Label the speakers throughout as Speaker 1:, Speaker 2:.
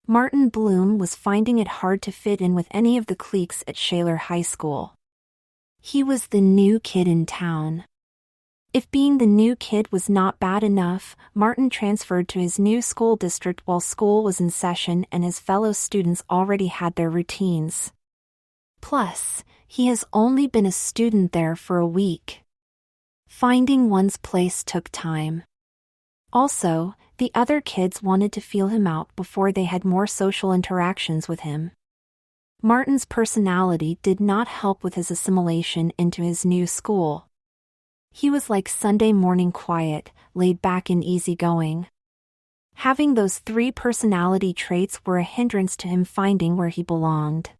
Speaker 1: Martin Bloom was finding it hard to fit in with any of the cliques at Shaler High School. He was the new kid in town. If being the new kid was not bad enough, Martin transferred to his new school district while school was in session and his fellow students already had their routines. Plus, he has only been a student there for a week. Finding one's place took time. Also, the other kids wanted to feel him out before they had more social interactions with him. Martin's personality did not help with his assimilation into his new school. He was like Sunday morning quiet, laid back and easygoing. Having those 3 personality traits were a hindrance to him finding where he belonged.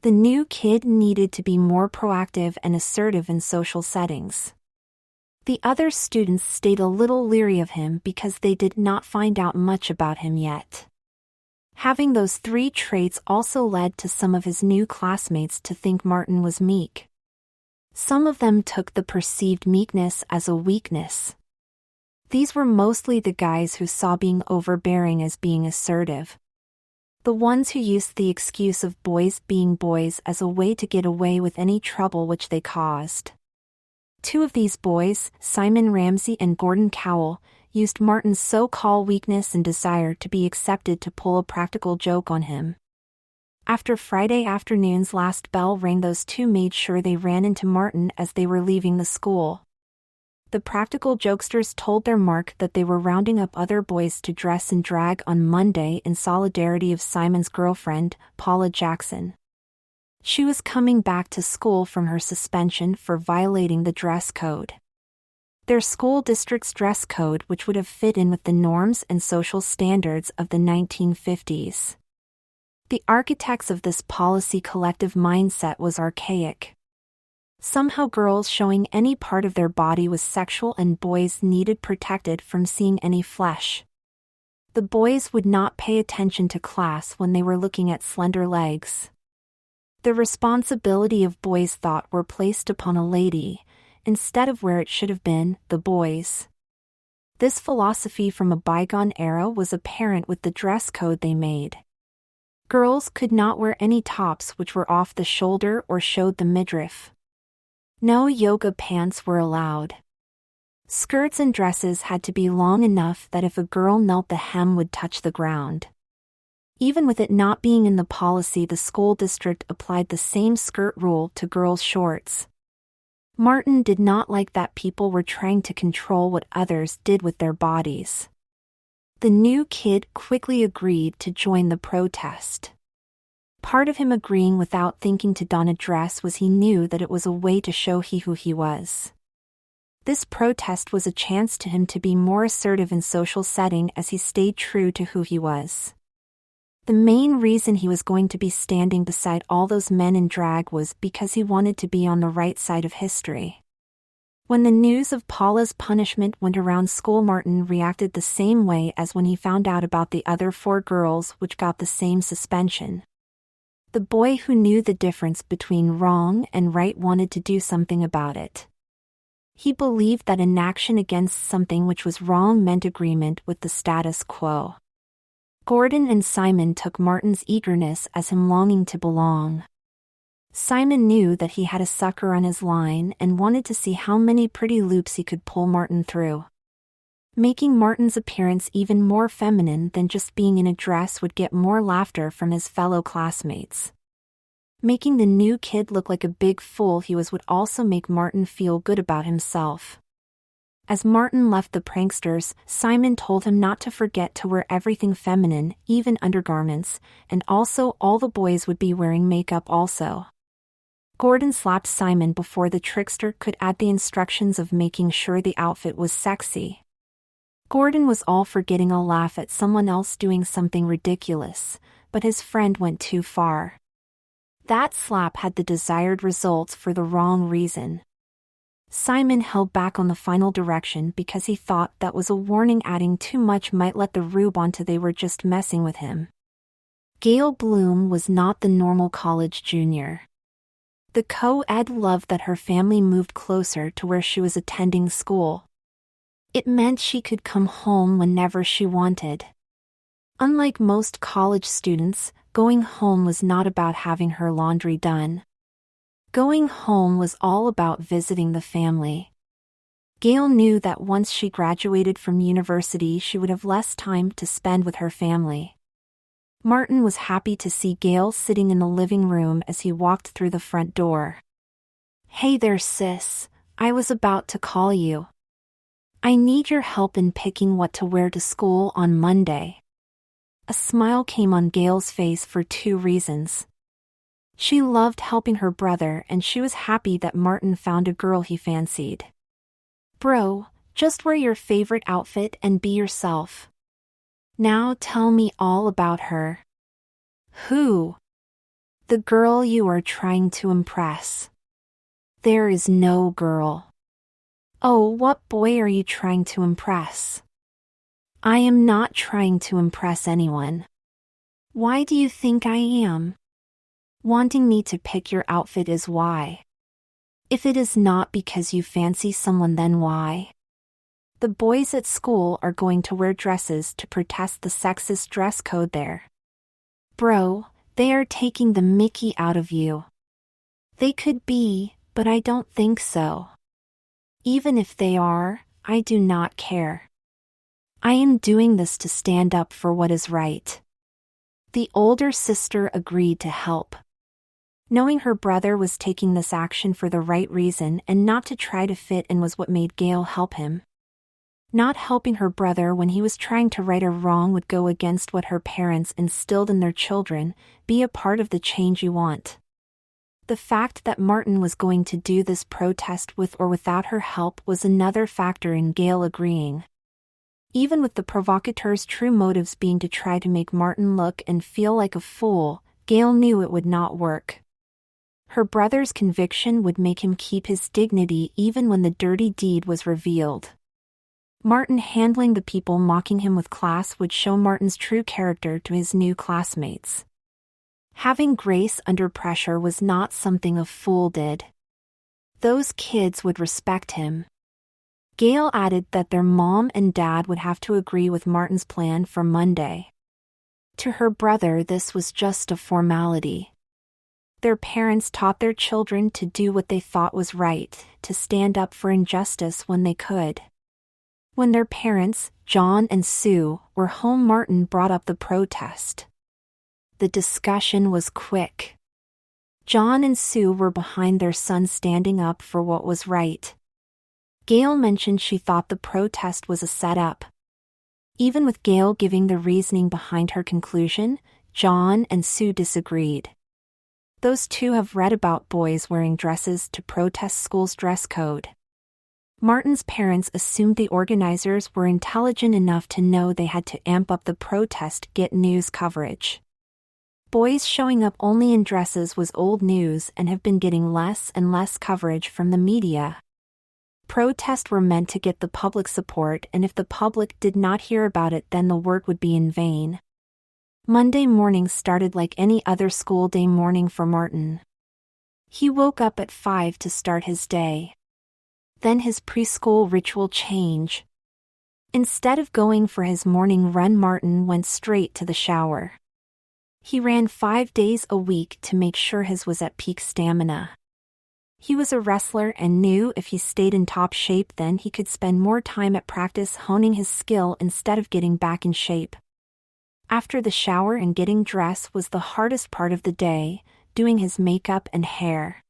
Speaker 1: The new kid needed to be more proactive and assertive in social settings. The other students stayed a little leery of him because they did not find out much about him yet. Having those 3 traits also led to some of his new classmates to think Martin was meek. Some of them took the perceived meekness as a weakness. These were mostly the guys who saw being overbearing as being assertive. The ones who used the excuse of boys being boys as a way to get away with any trouble which they caused. 2 of these boys, Simon Ramsey and Gordon Cowell, used Martin's so-called weakness and desire to be accepted to pull a practical joke on him. After Friday afternoon's last bell rang, those 2 made sure they ran into Martin as they were leaving the school. The practical jokesters told their mark that they were rounding up other boys to dress in drag on Monday in solidarity of Simon's girlfriend, Paula Jackson. She was coming back to school from her suspension for violating the dress code. Their school district's dress code, which would have fit in with the norms and social standards of the 1950s. The architects of this policy collective mindset was archaic. Somehow girls showing any part of their body was sexual and boys needed protected from seeing any flesh. The boys would not pay attention to class when they were looking at slender legs. The responsibility of boys' thought were placed upon a lady, instead of where it should have been, the boys. This philosophy from a bygone era was apparent with the dress code they made. Girls could not wear any tops which were off the shoulder or showed the midriff. No yoga pants were allowed. Skirts and dresses had to be long enough that if a girl knelt, the hem would touch the ground. Even with it not being in the policy, the school district applied the same skirt rule to girls' shorts. Martin did not like that people were trying to control what others did with their bodies. The new kid quickly agreed to join the protest. Part of him agreeing without thinking to don a dress was he knew that it was a way to show who he was. This protest was a chance to him to be more assertive in social setting as he stayed true to who he was. The main reason he was going to be standing beside all those men in drag was because he wanted to be on the right side of history. When the news of Paula's punishment went around school, Martin reacted the same way as when he found out about the other 4 girls which got the same suspension. The boy who knew the difference between wrong and right wanted to do something about it. He believed that inaction against something which was wrong meant agreement with the status quo. Gordon and Simon took Martin's eagerness as him longing to belong. Simon knew that he had a sucker on his line and wanted to see how many pretty loops he could pull Martin through. Making Martin's appearance even more feminine than just being in a dress would get more laughter from his fellow classmates. Making the new kid look like a big fool he was would also make Martin feel good about himself. As Martin left the pranksters, Simon told him not to forget to wear everything feminine, even undergarments, and also all the boys would be wearing makeup also. Gordon slapped Simon before the trickster could add the instructions of making sure the outfit was sexy. Gordon was all for getting a laugh at someone else doing something ridiculous, but his friend went too far. That slap had the desired results for the wrong reason. Simon held back on the final direction because he thought that was a warning. Adding too much might let the rube onto they were just messing with him. Gail Bloom was not the normal college junior. The co-ed loved that her family moved closer to where she was attending school. It meant she could come home whenever she wanted. Unlike most college students, going home was not about having her laundry done. Going home was all about visiting the family. Gail knew that once she graduated from university, she would have less time to spend with her family. Martin was happy to see Gail sitting in the living room as he walked through the front door. "Hey there, sis. I was about to call you. I need your help in picking what to wear to school on Monday." A smile came on Gail's face for two reasons. She loved helping her brother, and she was happy that Martin found a girl he fancied. "Bro, just wear your favorite outfit and be yourself. Now tell me all about her." "Who?" "The girl you are trying to impress." "There is no girl." "Oh, what boy are you trying to impress?" "I am not trying to impress anyone." "Why do you think I am?" "Wanting me to pick your outfit is why." "If it is not because you fancy someone, then why?" "The boys at school are going to wear dresses to protest the sexist dress code there." "Bro, they are taking the mickey out of you." "They could be, but I don't think so." "Even if they are, I do not care. I am doing this to stand up for what is right." The older sister agreed to help. Knowing her brother was taking this action for the right reason and not to try to fit in was what made Gail help him. Not helping her brother when he was trying to right a wrong would go against what her parents instilled in their children: be a part of the change you want. The fact that Martin was going to do this protest with or without her help was another factor in Gail agreeing. Even with the provocateur's true motives being to try to make Martin look and feel like a fool, Gail knew it would not work. Her brother's conviction would make him keep his dignity even when the dirty deed was revealed. Martin handling the people mocking him with class would show Martin's true character to his new classmates. Having grace under pressure was not something a fool did. Those kids would respect him. Gail added that their mom and dad would have to agree with Martin's plan for Monday. To her brother, this was just a formality. Their parents taught their children to do what they thought was right, to stand up for injustice when they could. When their parents, John and Sue, were home, Martin brought up the protest. The discussion was quick. John and Sue were behind their son standing up for what was right. Gail mentioned she thought the protest was a setup. Even with Gail giving the reasoning behind her conclusion, John and Sue disagreed. Those two have read about boys wearing dresses to protest school's dress code. Martin's parents assumed the organizers were intelligent enough to know they had to amp up the protest to get news coverage. Boys showing up only in dresses was old news and have been getting less and less coverage from the media. Protests were meant to get the public support, and if the public did not hear about it, then the work would be in vain. Monday morning started like any other school day morning for Martin. He woke up at 5 to start his day. Then his preschool ritual changed. Instead of going for his morning run, Martin went straight to the shower. He ran 5 days a week to make sure his was at peak stamina. He was a wrestler and knew if he stayed in top shape, then he could spend more time at practice honing his skill instead of getting back in shape. After the shower and getting dressed was the hardest part of the day, doing his makeup and hair.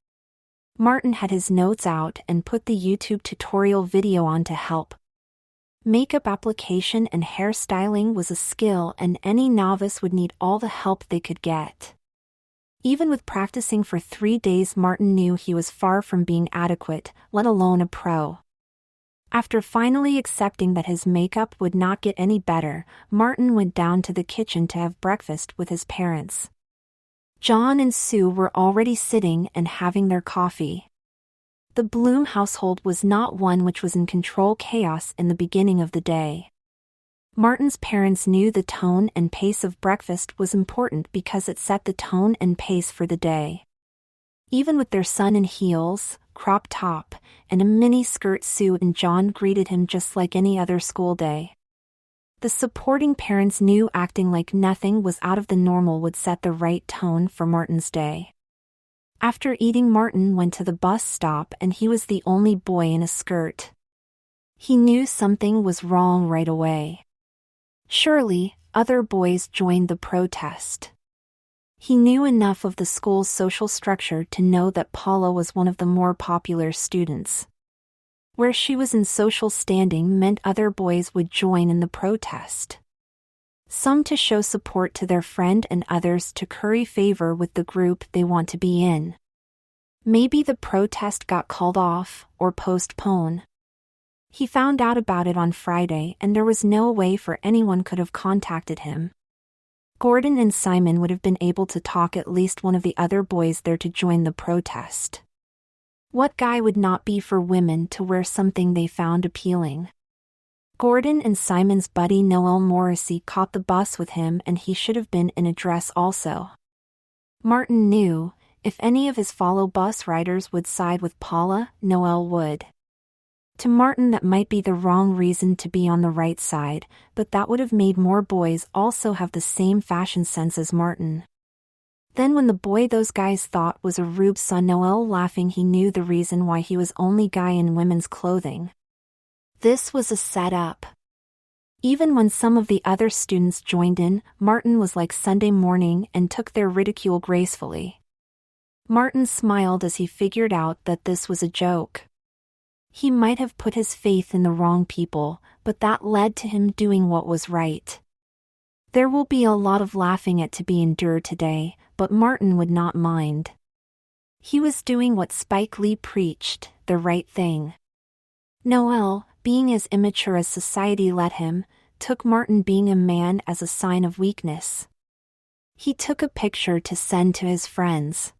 Speaker 1: Martin had his notes out and put the YouTube tutorial video on to help. Makeup application and hairstyling was a skill, and any novice would need all the help they could get. Even with practicing for 3 days, Martin knew he was far from being adequate, let alone a pro. After finally accepting that his makeup would not get any better, Martin went down to the kitchen to have breakfast with his parents. John and Sue were already sitting and having their coffee. The Bloom household was not one which was in control chaos in the beginning of the day. Martin's parents knew the tone and pace of breakfast was important because it set the tone and pace for the day. Even with their son in heels, crop top, and a mini skirt, Sue and John greeted him just like any other school day. The supporting parents knew acting like nothing was out of the normal would set the right tone for Martin's day. After eating, Martin went to the bus stop and he was the only boy in a skirt. He knew something was wrong right away. Surely, other boys joined the protest. He knew enough of the school's social structure to know that Paula was one of the more popular students. Where she was in social standing meant other boys would join in the protest. Some to show support to their friend and others to curry favor with the group they want to be in. Maybe the protest got called off or postponed. He found out about it on Friday and there was no way for anyone could have contacted him. Gordon and Simon would have been able to talk at least one of the other boys there to join the protest. What guy would not be for women to wear something they found appealing? Gordon and Simon's buddy Noel Morrissey caught the bus with him and he should have been in a dress also. Martin knew, if any of his fellow bus riders would side with Paula, Noel would. To Martin that might be the wrong reason to be on the right side, but that would have made more boys also have the same fashion sense as Martin. Then when the boy those guys thought was a rube saw Noel laughing, he knew the reason why he was only guy in women's clothing. This was a setup. Even when some of the other students joined in, Martin was like Sunday morning and took their ridicule gracefully. Martin smiled as he figured out that this was a joke. He might have put his faith in the wrong people, but that led to him doing what was right. There will be a lot of laughing at to be endured today, but Martin would not mind. He was doing what Spike Lee preached, the right thing. Noel, being as immature as society let him, took Martin being a man as a sign of weakness. He took a picture to send to his friends.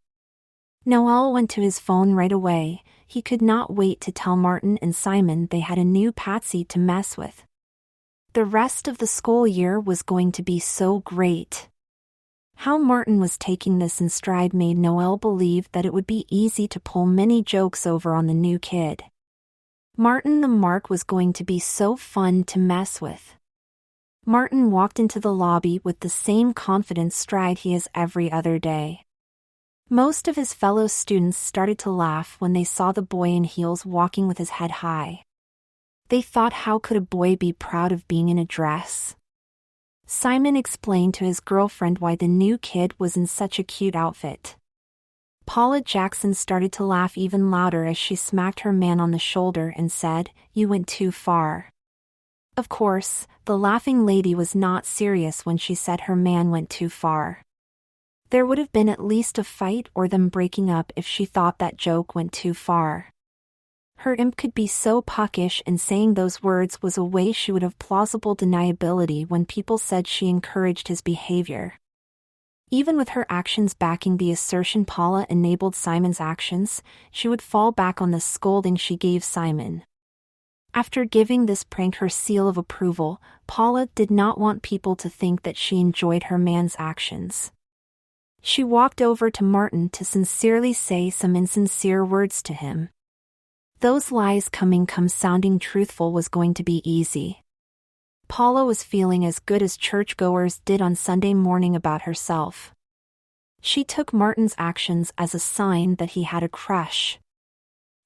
Speaker 1: Noel went to his phone right away. He could not wait to tell Martin and Simon they had a new patsy to mess with. The rest of the school year was going to be so great. How Martin was taking this in stride made Noel believe that it would be easy to pull many jokes over on the new kid. Martin the Mark was going to be so fun to mess with. Martin walked into the lobby with the same confident stride he has every other day. Most of his fellow students started to laugh when they saw the boy in heels walking with his head high. They thought, how could a boy be proud of being in a dress? Simon explained to his girlfriend why the new kid was in such a cute outfit. Paula Jackson started to laugh even louder as she smacked her man on the shoulder and said, "You went too far." Of course, the laughing lady was not serious when she said her man went too far. There would have been at least a fight or them breaking up if she thought that joke went too far. Her imp could be so puckish, and saying those words was a way she would have plausible deniability when people said she encouraged his behavior. Even with her actions backing the assertion Paula enabled Simon's actions, she would fall back on the scolding she gave Simon. After giving this prank her seal of approval, Paula did not want people to think that she enjoyed her man's actions. She walked over to Martin to sincerely say some insincere words to him. Those lies coming sounding truthful was going to be easy. Paula was feeling as good as churchgoers did on Sunday morning about herself. She took Martin's actions as a sign that he had a crush.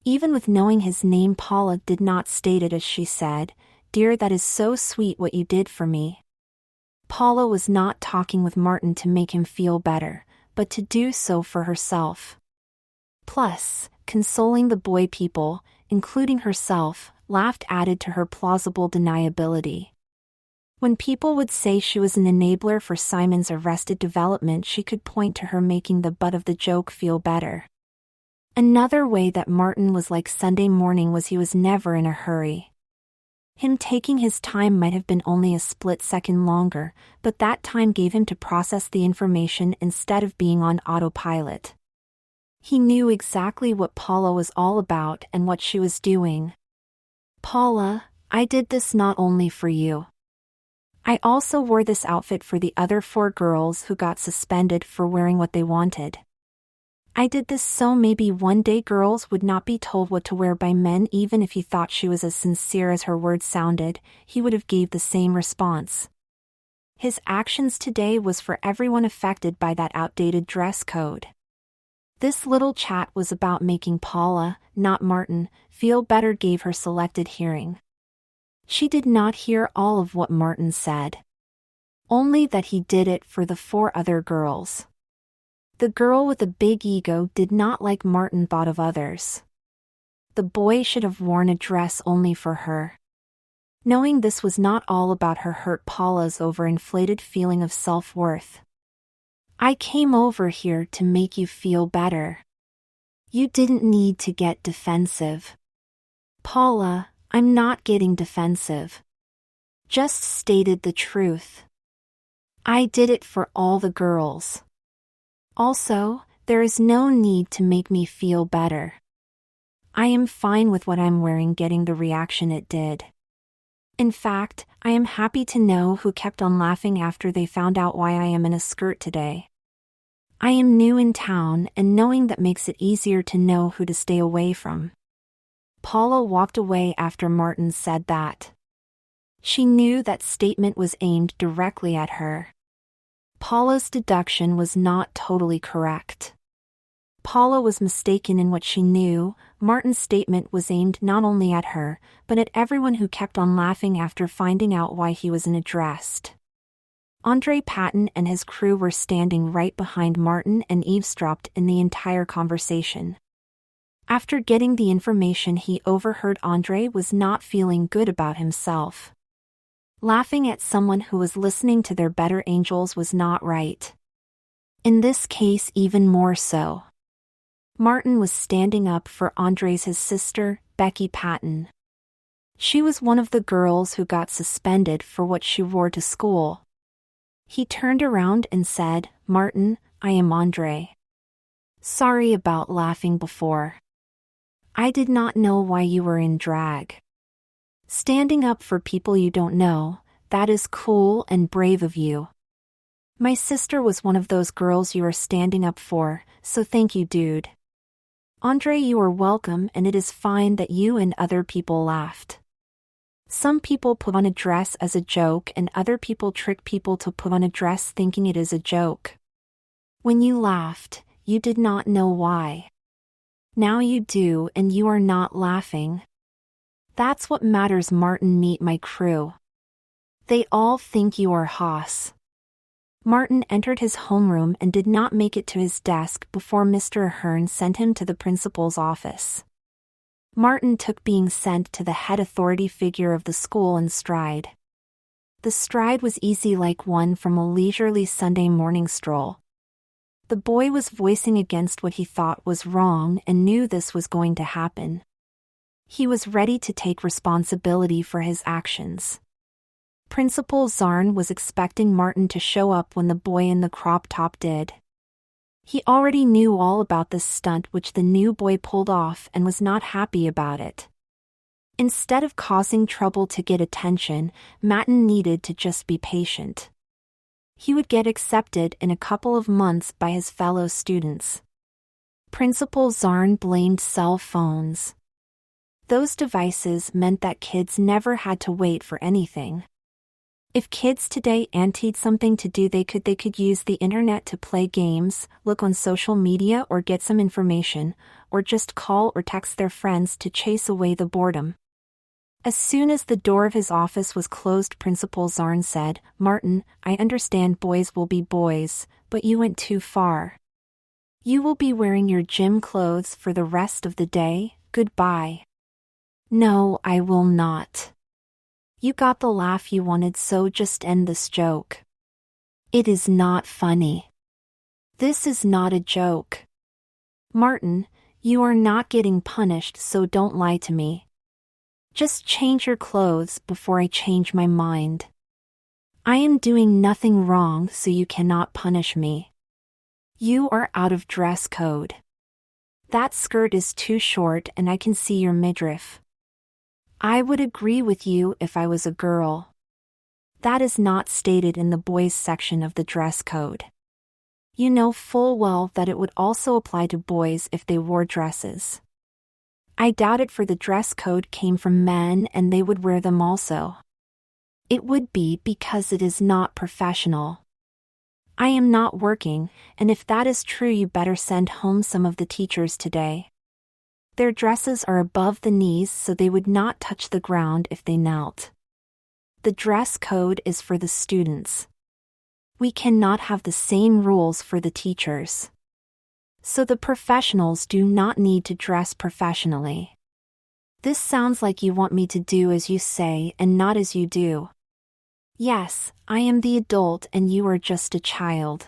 Speaker 1: Even with knowing his name, Paula did not state it as she said, "Dear, that is so sweet what you did for me." Paula was not talking with Martin to make him feel better, but to do so for herself. Plus, consoling the boy people, including herself, laughed added to her plausible deniability. When people would say she was an enabler for Simon's arrested development, she could point to her making the butt of the joke feel better. Another way that Martin was like Sunday morning was he was never in a hurry. Him taking his time might have been only a split second longer, but that time gave him to process the information instead of being on autopilot. He knew exactly what Paula was all about and what she was doing. "Paula, I did this not only for you. I also wore this outfit for the other 4 girls who got suspended for wearing what they wanted. I did this so maybe one day girls would not be told what to wear by men. Even if he thought she was as sincere as her words sounded, he would have gave the same response. His actions today was for everyone affected by that outdated dress code. This little chat was about making Paula, not Martin, feel better. Gave her selected hearing. She did not hear all of what Martin said. Only that he did it for the 4 other girls. The girl with the big ego did not like Martin thought of others. The boy should have worn a dress only for her. Knowing this was not all about her hurt Paula's overinflated feeling of self-worth. I came over here to make you feel better. You didn't need to get defensive. Paula, I'm not getting defensive. Just stated the truth. I did it for all the girls. Also, there is no need to make me feel better. I am fine with what I'm wearing getting the reaction it did. In fact, I am happy to know who kept on laughing after they found out why I am in a skirt today. I am new in town, and knowing that makes it easier to know who to stay away from. Paula walked away after Martin said that. She knew that statement was aimed directly at her. Paula's deduction was not totally correct. Paula was mistaken in what she knew. Martin's statement was aimed not only at her, but at everyone who kept on laughing after finding out why he was unaddressed. Andre Patton and his crew were standing right behind Martin and eavesdropped in the entire conversation. After getting the information he overheard, Andre was not feeling good about himself. Laughing at someone who was listening to their better angels was not right. In this case, even more so. Martin was standing up for Andre's his sister, Becky Patton. She was one of the girls who got suspended for what she wore to school. He turned around and said, "Martin, I am Andre. Sorry about laughing before. I did not know why you were in drag. Standing up for people you don't know, that is cool and brave of you. My sister was one of those girls you are standing up for, so thank you, dude. Andre, you are welcome, and it is fine that you and other people laughed. Some people put on a dress as a joke and other people trick people to put on a dress thinking it is a joke. When you laughed, you did not know why. Now you do, and you are not laughing. That's what matters. Martin, meet my crew. They all think you are Haas." Martin entered his homeroom and did not make it to his desk before Mr. Ahern sent him to the principal's office. Martin took being sent to the head authority figure of the school in stride. The stride was easy, like one from a leisurely Sunday morning stroll. The boy was voicing against what he thought was wrong and knew this was going to happen. He was ready to take responsibility for his actions. Principal Zarn was expecting Martin to show up when the boy in the crop top did. He already knew all about this stunt which the new boy pulled off and was not happy about it. Instead of causing trouble to get attention, Martin needed to just be patient. He would get accepted in a couple of months by his fellow students. Principal Zarn blamed cell phones. Those devices meant that kids never had to wait for anything. If kids today needed something to do, they could use the internet to play games, look on social media or get some information, or just call or text their friends to chase away the boredom. As soon as the door of his office was closed, Principal Zarn said, "Martin, I understand boys will be boys, but you went too far. You will be wearing your gym clothes for the rest of the day. Goodbye." "No, I will not. You got the laugh you wanted, so just end this joke. It is not funny. This is not a joke. Martin, you are not getting punished, so don't lie to me. Just change your clothes before I change my mind. I am doing nothing wrong, so you cannot punish me. You are out of dress code. That skirt is too short and I can see your midriff. I would agree with you if I was a girl. That is not stated in the boys section of the dress code. You know full well that it would also apply to boys if they wore dresses. I doubt it, for the dress code came from men and they would wear them also. It would be because it is not professional. I am not working, and if that is true, you better send home some of the teachers today. Their dresses are above the knees, so they would not touch the ground if they knelt. The dress code is for the students. We cannot have the same rules for the teachers. So the professionals do not need to dress professionally. This sounds like you want me to do as you say and not as you do. Yes, I am the adult and you are just a child.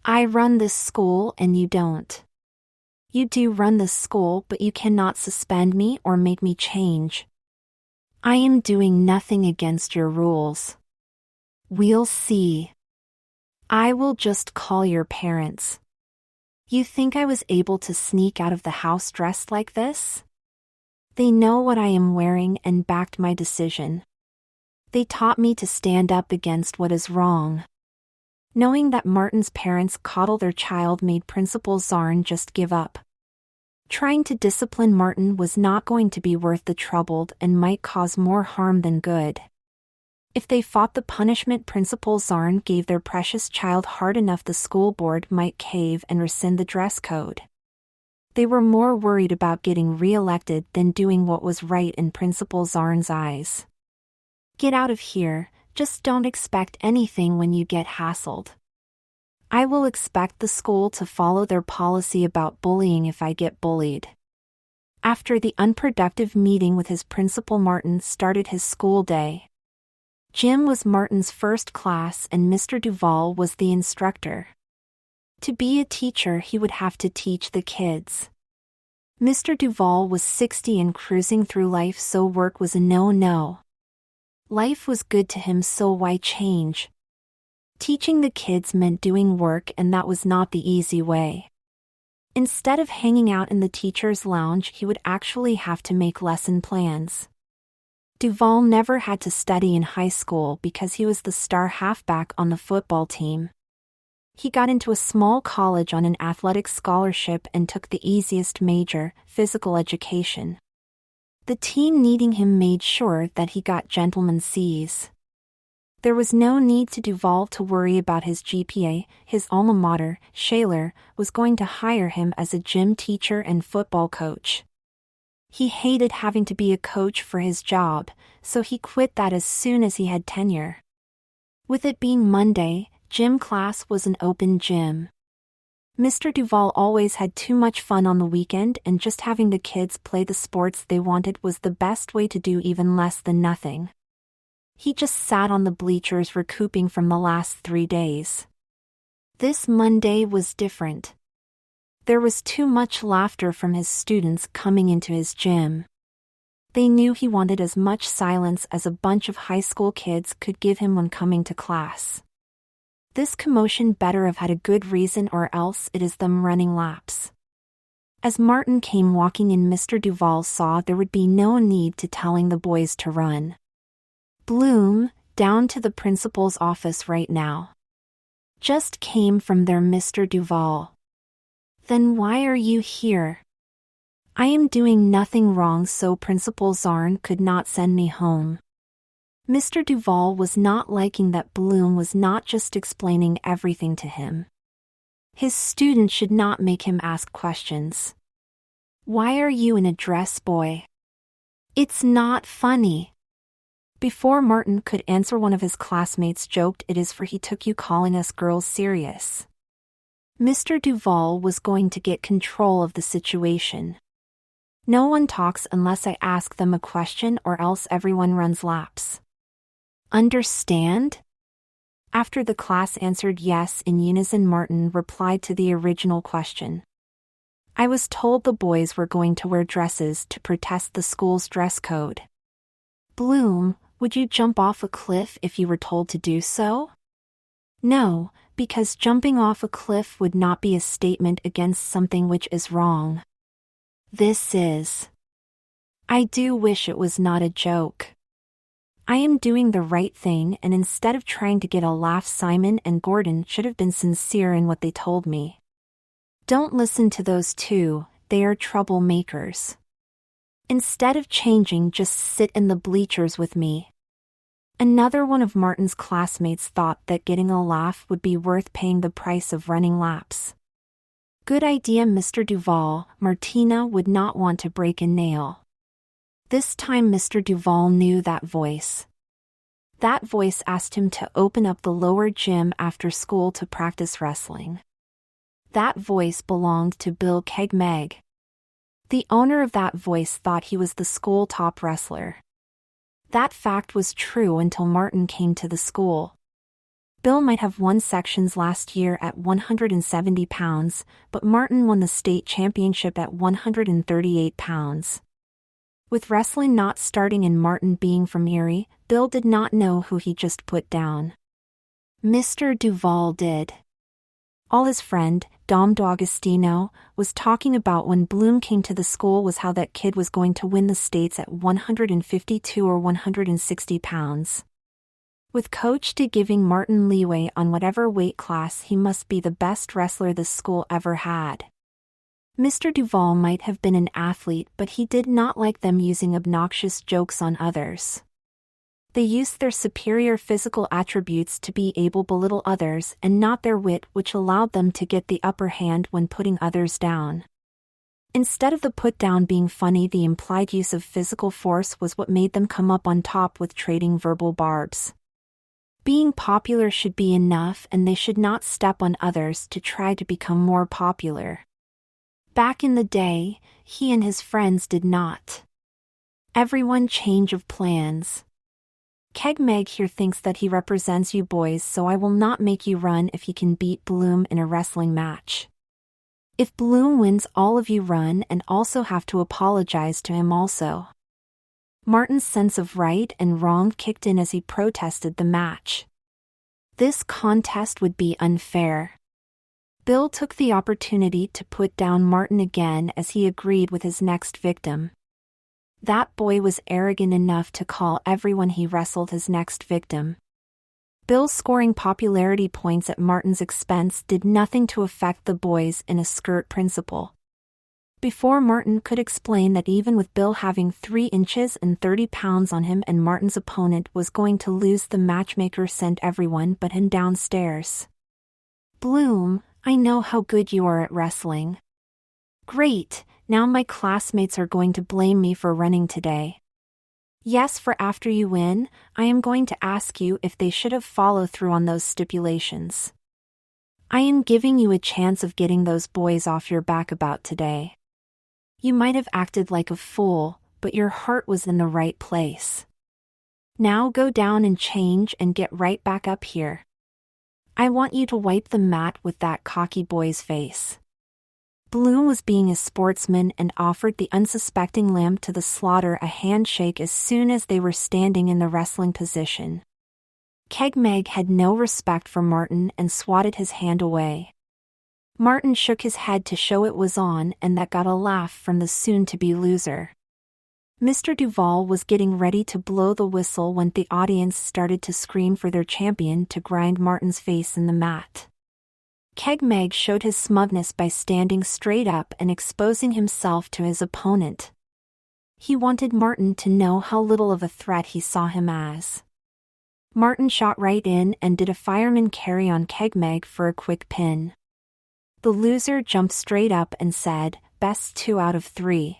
Speaker 1: I run this school and you don't. You do run this school, but you cannot suspend me or make me change. I am doing nothing against your rules. We'll see. I will just call your parents. You think I was able to sneak out of the house dressed like this? They know what I am wearing and backed my decision. They taught me to stand up against what is wrong. Knowing that Martin's parents coddle their child made Principal Zarn just give up. Trying to discipline Martin was not going to be worth the trouble and might cause more harm than good. If they fought the punishment Principal Zarn gave their precious child hard enough, the school board might cave and rescind the dress code. They were more worried about getting re-elected than doing what was right in Principal Zarn's eyes. Get out of here, just don't expect anything when you get hassled. I will expect the school to follow their policy about bullying if I get bullied. After the unproductive meeting with his principal, Martin started his school day. Gym was Martin's first class and Mr. Duval was the instructor. To be a teacher, he would have to teach the kids. Mr. Duval was 60 and cruising through life, so work was a no-no. Life was good to him, so why change? Teaching the kids meant doing work, and that was not the easy way. Instead of hanging out in the teacher's lounge, he would actually have to make lesson plans. Duval never had to study in high school because he was the star halfback on the football team. He got into a small college on an athletic scholarship and took the easiest major, physical education. The team needing him made sure that he got gentleman's C's. There was no need to Duval to worry about his GPA. His alma mater, Shaler, was going to hire him as a gym teacher and football coach. He hated having to be a coach for his job, so he quit that as soon as he had tenure. With it being Monday, gym class was an open gym. Mr. Duval always had too much fun on the weekend, and just having the kids play the sports they wanted was the best way to do even less than nothing. He just sat on the bleachers recouping from the last 3 days. This Monday was different. There was too much laughter from his students coming into his gym. They knew he wanted as much silence as a bunch of high school kids could give him when coming to class. This commotion better have had a good reason, or else it is them running laps. As Martin came walking in, Mr. Duval saw there would be no need to telling the boys to run. Bloom, down to the principal's office right now. Just came from there, Mr. Duval. Then why are you here? I am doing nothing wrong, so Principal Zarn could not send me home. Mr. Duval was not liking that Bloom was not just explaining everything to him. His student should not make him ask questions. Why are you in a dress, boy? It's not funny. Before Martin could answer, one of his classmates joked, "It is for he took you calling us girls serious." Mr. Duval was going to get control of the situation. No one talks unless I ask them a question, or else everyone runs laps. Understand? After the class answered yes in unison, Martin replied to the original question. I was told the boys were going to wear dresses to protest the school's dress code. Bloom, would you jump off a cliff if you were told to do so? No, because jumping off a cliff would not be a statement against something which is wrong. This is. I do wish it was not a joke. I am doing the right thing, and instead of trying to get a laugh, Simon and Gordon should have been sincere in what they told me. Don't listen to those two, they are troublemakers. Instead of changing, just sit in the bleachers with me. Another one of Martin's classmates thought that getting a laugh would be worth paying the price of running laps. Good idea, Mr. Duval. Martina would not want to break a nail. This time Mr. Duval knew that voice. That voice asked him to open up the lower gym after school to practice wrestling. That voice belonged to Bill Kegmeg. The owner of that voice thought he was the school top wrestler. That fact was true until Martin came to the school. Bill might have won sections last year at 170 pounds, but Martin won the state championship at 138 pounds. With wrestling not starting and Martin being from Erie, Bill did not know who he just put down. Mr. Duval did. All his friend, Dom D'Agostino, was talking about when Bloom came to the school was how that kid was going to win the states at 152 or 160 pounds. With Coach D giving Martin leeway on whatever weight class, he must be the best wrestler the school ever had. Mr. Duval might have been an athlete, but he did not like them using obnoxious jokes on others. They used their superior physical attributes to be able to belittle others and not their wit, which allowed them to get the upper hand when putting others down. Instead of the put down being funny, the implied use of physical force was what made them come up on top with trading verbal barbs. Being popular should be enough, and they should not step on others to try to become more popular. Back in the day, he and his friends did not. Everyone change of plans. Kegmeg here thinks that he represents you boys, so I will not make you run if he can beat Bloom in a wrestling match. If Bloom wins, all of you run and also have to apologize to him also. Martin's sense of right and wrong kicked in as he protested the match. This contest would be unfair. Bill took the opportunity to put down Martin again as he agreed with his next victim. That boy was arrogant enough to call everyone he wrestled his next victim. Bill scoring popularity points at Martin's expense did nothing to affect the boys in a skirt principle. Before Martin could explain that even with Bill having 3 inches and 30 pounds on him and Martin's opponent was going to lose, the matchmaker sent everyone but him downstairs. Bloom, I know how good you are at wrestling. Great, now my classmates are going to blame me for running today. Yes, for after you win, I am going to ask you if they should have followed through on those stipulations. I am giving you a chance of getting those boys off your back about today. You might have acted like a fool, but your heart was in the right place. Now go down and change and get right back up here. I want you to wipe the mat with that cocky boy's face. Bloom was being a sportsman and offered the unsuspecting lamb to the slaughter a handshake as soon as they were standing in the wrestling position. Kegmeg had no respect for Martin and swatted his hand away. Martin shook his head to show it was on, and that got a laugh from the soon-to-be loser. Mr. Duval was getting ready to blow the whistle when the audience started to scream for their champion to grind Martin's face in the mat. Kegmeg showed his smugness by standing straight up and exposing himself to his opponent. He wanted Martin to know how little of a threat he saw him as. Martin shot right in and did a fireman carry on Kegmeg for a quick pin. The loser jumped straight up and said, "Best 2 out of 3.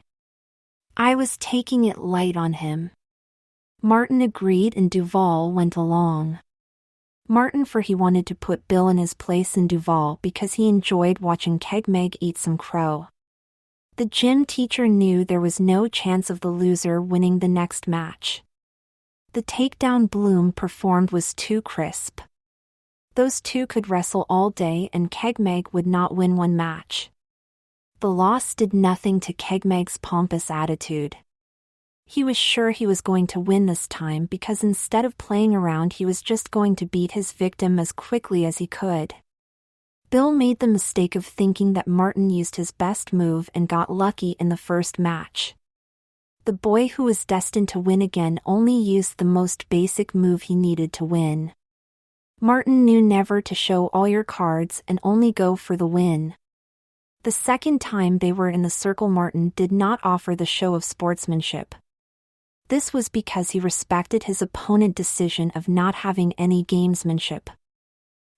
Speaker 1: I was taking it light on him." Martin agreed and Duval went along. Martin for he wanted to put Bill in his place in Duval because he enjoyed watching Kegmeg eat some crow. The gym teacher knew there was no chance of the loser winning the next match. The takedown Bloom performed was too crisp. Those two could wrestle all day and Kegmeg would not win one match. The loss did nothing to Kegmeg's pompous attitude. He was sure he was going to win this time because instead of playing around he was just going to beat his victim as quickly as he could. Bill made the mistake of thinking that Martin used his best move and got lucky in the first match. The boy who was destined to win again only used the most basic move he needed to win. Martin knew never to show all your cards and only go for the win. The second time they were in the circle, Martin did not offer the show of sportsmanship. This was because he respected his opponent's decision of not having any gamesmanship.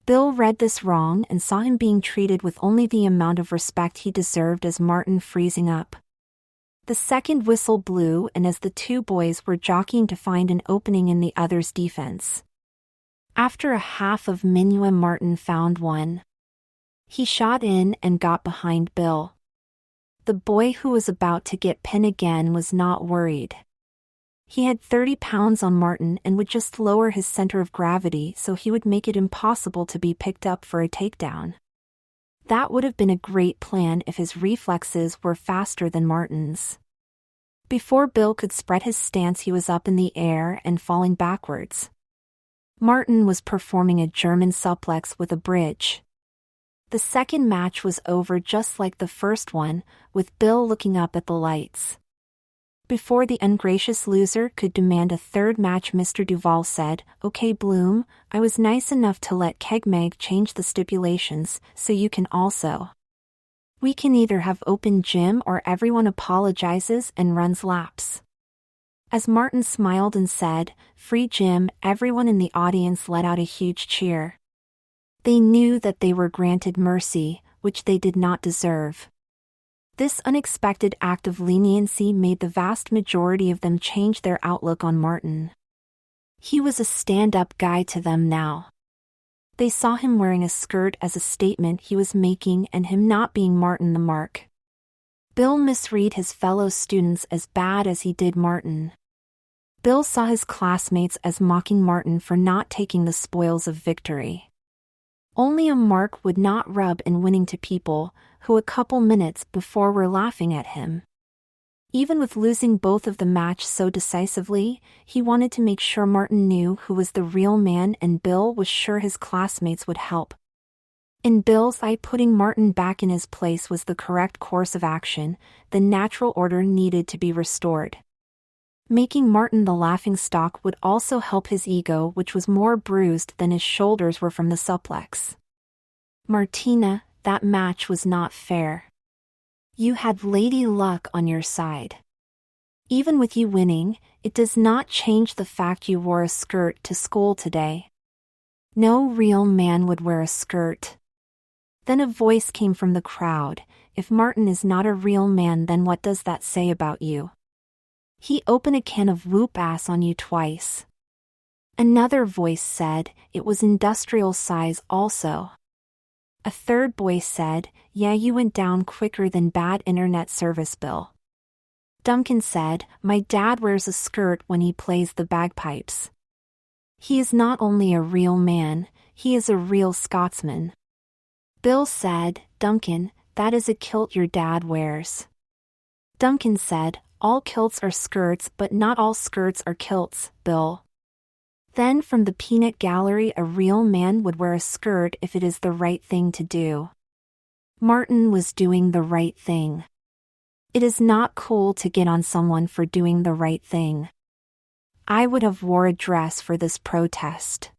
Speaker 1: Bill read this wrong and saw him being treated with only the amount of respect he deserved as Martin freezing up. The second whistle blew, and as the two boys were jockeying to find an opening in the other's defense. After a half of minuet, Martin found one. He shot in and got behind Bill. The boy who was about to get pinned again was not worried. He had 30 pounds on Martin and would just lower his center of gravity so he would make it impossible to be picked up for a takedown. That would have been a great plan if his reflexes were faster than Martin's. Before Bill could spread his stance, he was up in the air and falling backwards. Martin was performing a German suplex with a bridge. The second match was over just like the first one, with Bill looking up at the lights. Before the ungracious loser could demand a third match, Mr. Duval said, "Okay, Bloom, I was nice enough to let Kegmeg change the stipulations, so you can also. We can either have open gym or everyone apologizes and runs laps." As Martin smiled and said, "Free gym," everyone in the audience let out a huge cheer. They knew that they were granted mercy, which they did not deserve. This unexpected act of leniency made the vast majority of them change their outlook on Martin. He was a stand-up guy to them now. They saw him wearing a skirt as a statement he was making and him not being Martin the Mark. Bill misread his fellow students as bad as he did Martin. Bill saw his classmates as mocking Martin for not taking the spoils of victory. Only a Mark would not rub in winning to people who a couple minutes before were laughing at him. Even with losing both of the match so decisively, he wanted to make sure Martin knew who was the real man, and Bill was sure his classmates would help. In Bill's eye, putting Martin back in his place was the correct course of action. The natural order needed to be restored. Making Martin the laughingstock would also help his ego, which was more bruised than his shoulders were from the suplex. "Martina, that match was not fair. You had Lady Luck on your side. Even with you winning, it does not change the fact you wore a skirt to school today. No real man would wear a skirt." Then a voice came from the crowd, "If Martin is not a real man, then what does that say about you? He opened a can of whoop ass on you twice." Another voice said, "It was industrial size also." A third voice said, "Yeah, you went down quicker than bad internet service bill." Duncan said, "My dad wears a skirt when he plays the bagpipes. He is not only a real man, he is a real Scotsman." Bill said, "Duncan, that is a kilt your dad wears." Duncan said, "All kilts are skirts, but not all skirts are kilts, Bill." Then from the peanut gallery, "A real man would wear a skirt if it is the right thing to do." Martin was doing the right thing. It is not cool to get on someone for doing the right thing. I would have wore a dress for this protest.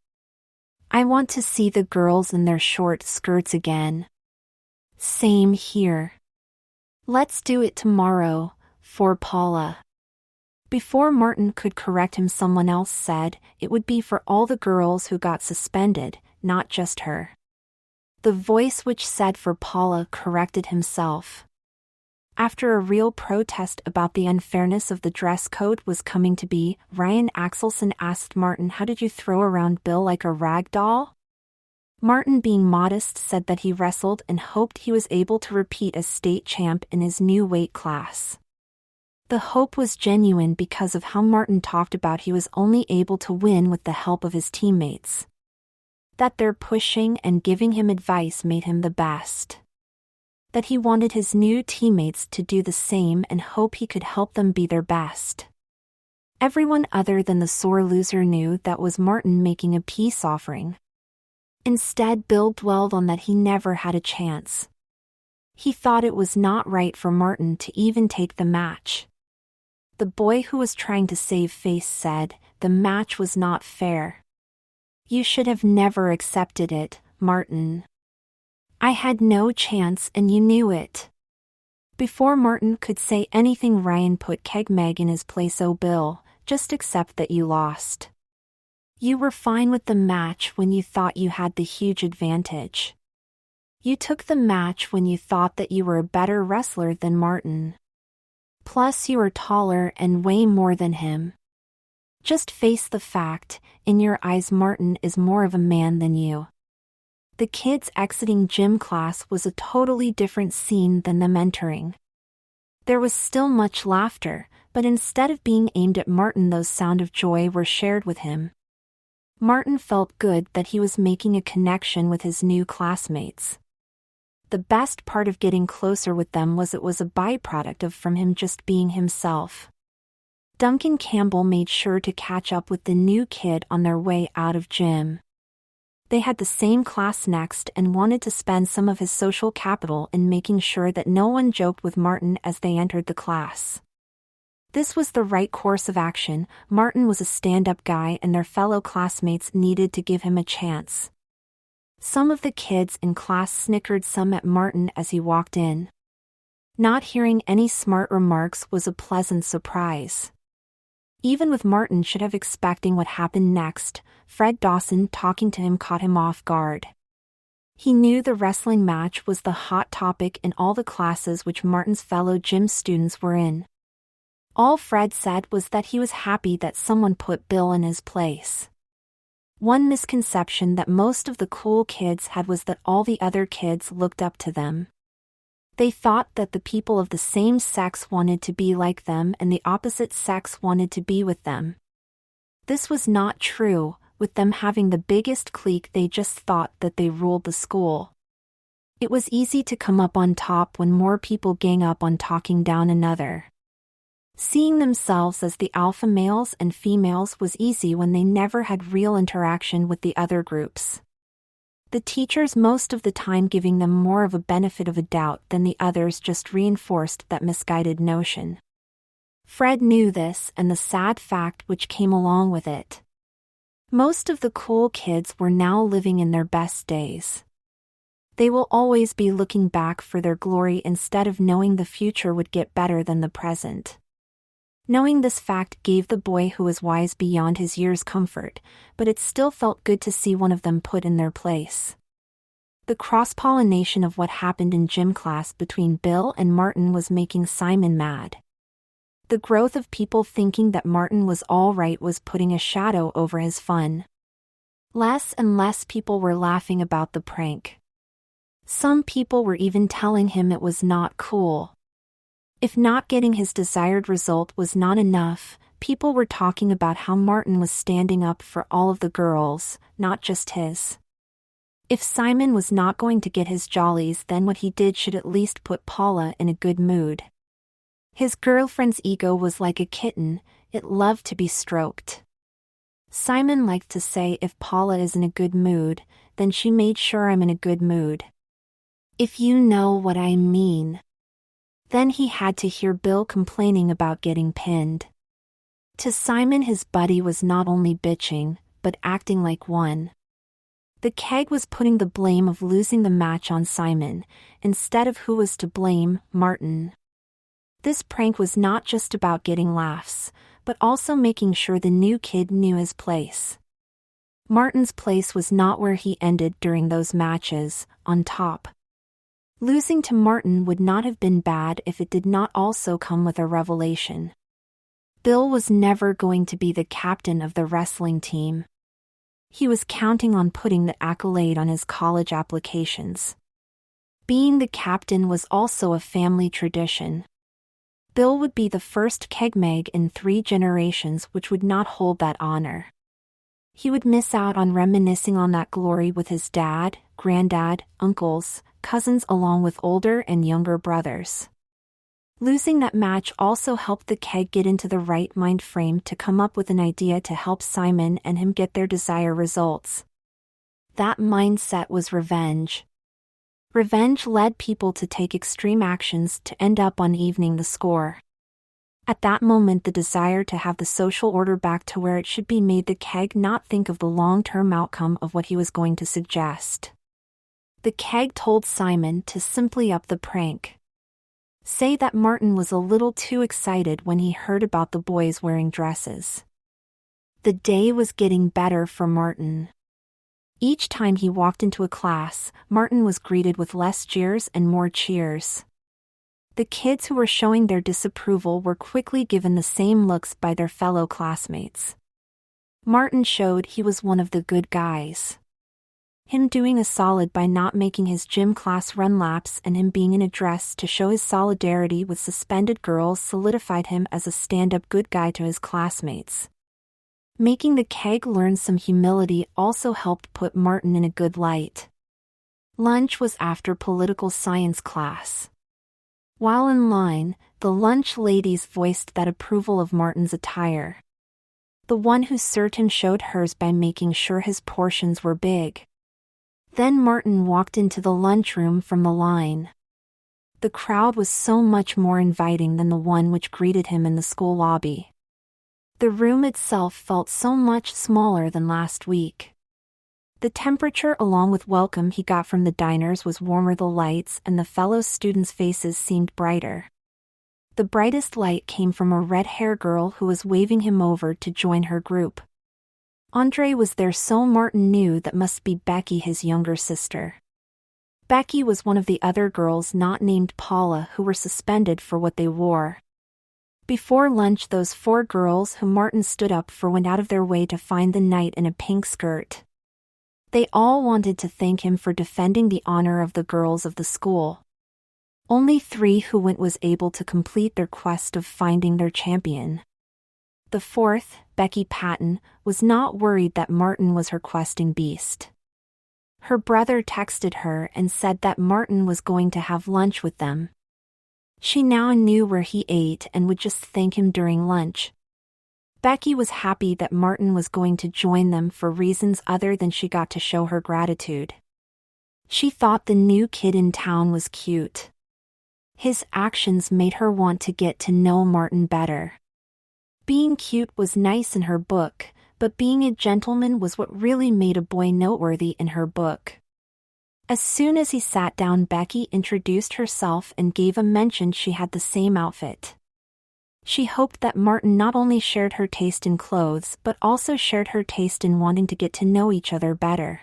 Speaker 1: I want to see the girls in their short skirts again. Same here. Let's do it tomorrow, for Paula. Before Martin could correct him, someone else said, "It would be for all the girls who got suspended, not just her." The voice which said for Paula corrected himself. After a real protest about the unfairness of the dress code was coming to be, Ryan Axelson asked Martin, "How did you throw around Bill like a rag doll?" Martin, being modest, said that he wrestled and hoped he was able to repeat as state champ in his new weight class. The hope was genuine because of how Martin talked about he was only able to win with the help of his teammates. That their pushing and giving him advice made him the best. That he wanted his new teammates to do the same and hope he could help them be their best. Everyone other than the sore loser knew that was Martin making a peace offering. Instead, Bill dwelled on that he never had a chance. He thought it was not right for Martin to even take the match. The boy who was trying to save face said, "The match was not fair. You should have never accepted it, Martin. I had no chance and you knew it." Before Martin could say anything, Ryan put Kegmeg in his place. "Oh Bill, just accept that you lost. You were fine with the match when you thought you had the huge advantage. You took the match when you thought that you were a better wrestler than Martin. Plus you are taller and way more than him. Just face the fact, in your eyes Martin is more of a man than you." The kids exiting gym class was a totally different scene than them entering. There was still much laughter, but instead of being aimed at Martin, those sounds of joy were shared with him. Martin felt good that he was making a connection with his new classmates. The best part of getting closer with them was it was a byproduct of from him just being himself. Duncan Campbell made sure to catch up with the new kid on their way out of gym. They had the same class next and wanted to spend some of his social capital in making sure that no one joked with Martin as they entered the class. This was the right course of action. Martin was a stand-up guy and their fellow classmates needed to give him a chance. Some of the kids in class snickered some at Martin as he walked in. Not hearing any smart remarks was a pleasant surprise. Even with Martin should have expecting what happened next, Fred Dawson talking to him caught him off guard. He knew the wrestling match was the hot topic in all the classes which Martin's fellow gym students were in. All Fred said was that he was happy that someone put Bill in his place. One misconception that most of the cool kids had was that all the other kids looked up to them. They thought that the people of the same sex wanted to be like them and the opposite sex wanted to be with them. This was not true. With them having the biggest clique, they just thought that they ruled the school. It was easy to come up on top when more people gang up on talking down another. Seeing themselves as the alpha males and females was easy when they never had real interaction with the other groups. The teachers most of the time giving them more of a benefit of a doubt than the others just reinforced that misguided notion. Fred knew this and the sad fact which came along with it. Most of the cool kids were now living in their best days. They will always be looking back for their glory instead of knowing the future would get better than the present. Knowing this fact gave the boy who was wise beyond his years comfort, but it still felt good to see one of them put in their place. The cross-pollination of what happened in gym class between Bill and Martin was making Simon mad. The growth of people thinking that Martin was all right was putting a shadow over his fun. Less and less people were laughing about the prank. Some people were even telling him it was not cool. If not getting his desired result was not enough, people were talking about how Martin was standing up for all of the girls, not just his. If Simon was not going to get his jollies, then what he did should at least put Paula in a good mood. His girlfriend's ego was like a kitten, it loved to be stroked. Simon liked to say, "If Paula is in a good mood, then she made sure I'm in a good mood. If you know what I mean." Then he had to hear Bill complaining about getting pinned. To Simon, his buddy was not only bitching, but acting like one. The keg was putting the blame of losing the match on Simon, instead of who was to blame, Martin. This prank was not just about getting laughs, but also making sure the new kid knew his place. Martin's place was not where he ended during those matches, on top. Losing to Martin would not have been bad if it did not also come with a revelation. Bill was never going to be the captain of the wrestling team. He was counting on putting the accolade on his college applications. Being the captain was also a family tradition. Bill would be the first Kegmeg in 3 generations which would not hold that honor. He would miss out on reminiscing on that glory with his dad, granddad, uncles, cousins along with older and younger brothers. Losing that match also helped the keg get into the right mind frame to come up with an idea to help Simon and him get their desired results. That mindset was revenge. Revenge led people to take extreme actions to end up on evening the score. At that moment, the desire to have the social order back to where it should be made the keg not think of the long-term outcome of what he was going to suggest. The keg told Simon to simply up the prank. Say that Martin was a little too excited when he heard about the boys wearing dresses. The day was getting better for Martin. Each time he walked into a class, Martin was greeted with less jeers and more cheers. The kids who were showing their disapproval were quickly given the same looks by their fellow classmates. Martin showed he was one of the good guys. Him doing a solid by not making his gym class run laps and him being in a dress to show his solidarity with suspended girls solidified him as a stand-up good guy to his classmates. Making the keg learn some humility also helped put Martin in a good light. Lunch was after political science class. While in line, the lunch ladies voiced that approval of Martin's attire. The one who served him showed hers by making sure his portions were big. Then Martin walked into the lunchroom from the line. The crowd was so much more inviting than the one which greeted him in the school lobby. The room itself felt so much smaller than last week. The temperature along with welcome he got from the diners was warmer, the lights and the fellow students' faces seemed brighter. The brightest light came from a red-haired girl who was waving him over to join her group. Andre was there, so Martin knew that must be Becky, his younger sister. Becky was one of the other girls not named Paula who were suspended for what they wore. Before lunch, those 4 girls whom Martin stood up for went out of their way to find the knight in a pink skirt. They all wanted to thank him for defending the honor of the girls of the school. Only 3 who went was able to complete their quest of finding their champion. The 4th, Becky Patton, was not worried that Martin was her questing beast. Her brother texted her and said that Martin was going to have lunch with them. She now knew where he ate and would just thank him during lunch. Becky was happy that Martin was going to join them for reasons other than she got to show her gratitude. She thought the new kid in town was cute. His actions made her want to get to know Martin better. Being cute was nice in her book, but being a gentleman was what really made a boy noteworthy in her book. As soon as he sat down, Becky introduced herself and gave a mention she had the same outfit. She hoped that Martin not only shared her taste in clothes but also shared her taste in wanting to get to know each other better.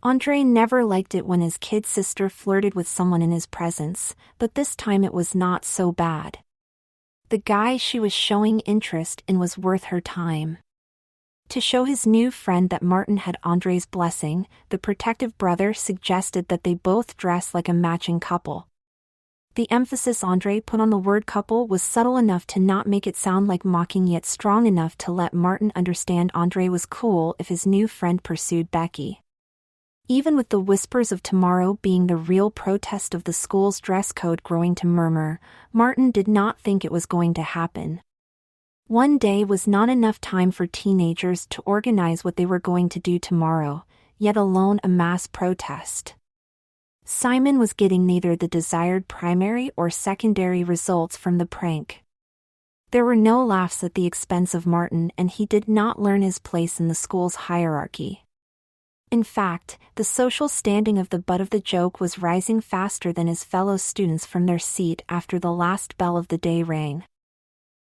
Speaker 1: Andre never liked it when his kid sister flirted with someone in his presence, but this time it was not so bad. The guy she was showing interest in was worth her time. To show his new friend that Martin had Andre's blessing, the protective brother suggested that they both dress like a matching couple. The emphasis Andre put on the word couple was subtle enough to not make it sound like mocking, yet strong enough to let Martin understand Andre was cool if his new friend pursued Becky. Even with the whispers of tomorrow being the real protest of the school's dress code growing to murmur, Martin did not think it was going to happen. One day was not enough time for teenagers to organize what they were going to do tomorrow, yet alone a mass protest. Simon was getting neither the desired primary or secondary results from the prank. There were no laughs at the expense of Martin, and he did not learn his place in the school's hierarchy. In fact, the social standing of the butt of the joke was rising faster than his fellow students from their seat after the last bell of the day rang.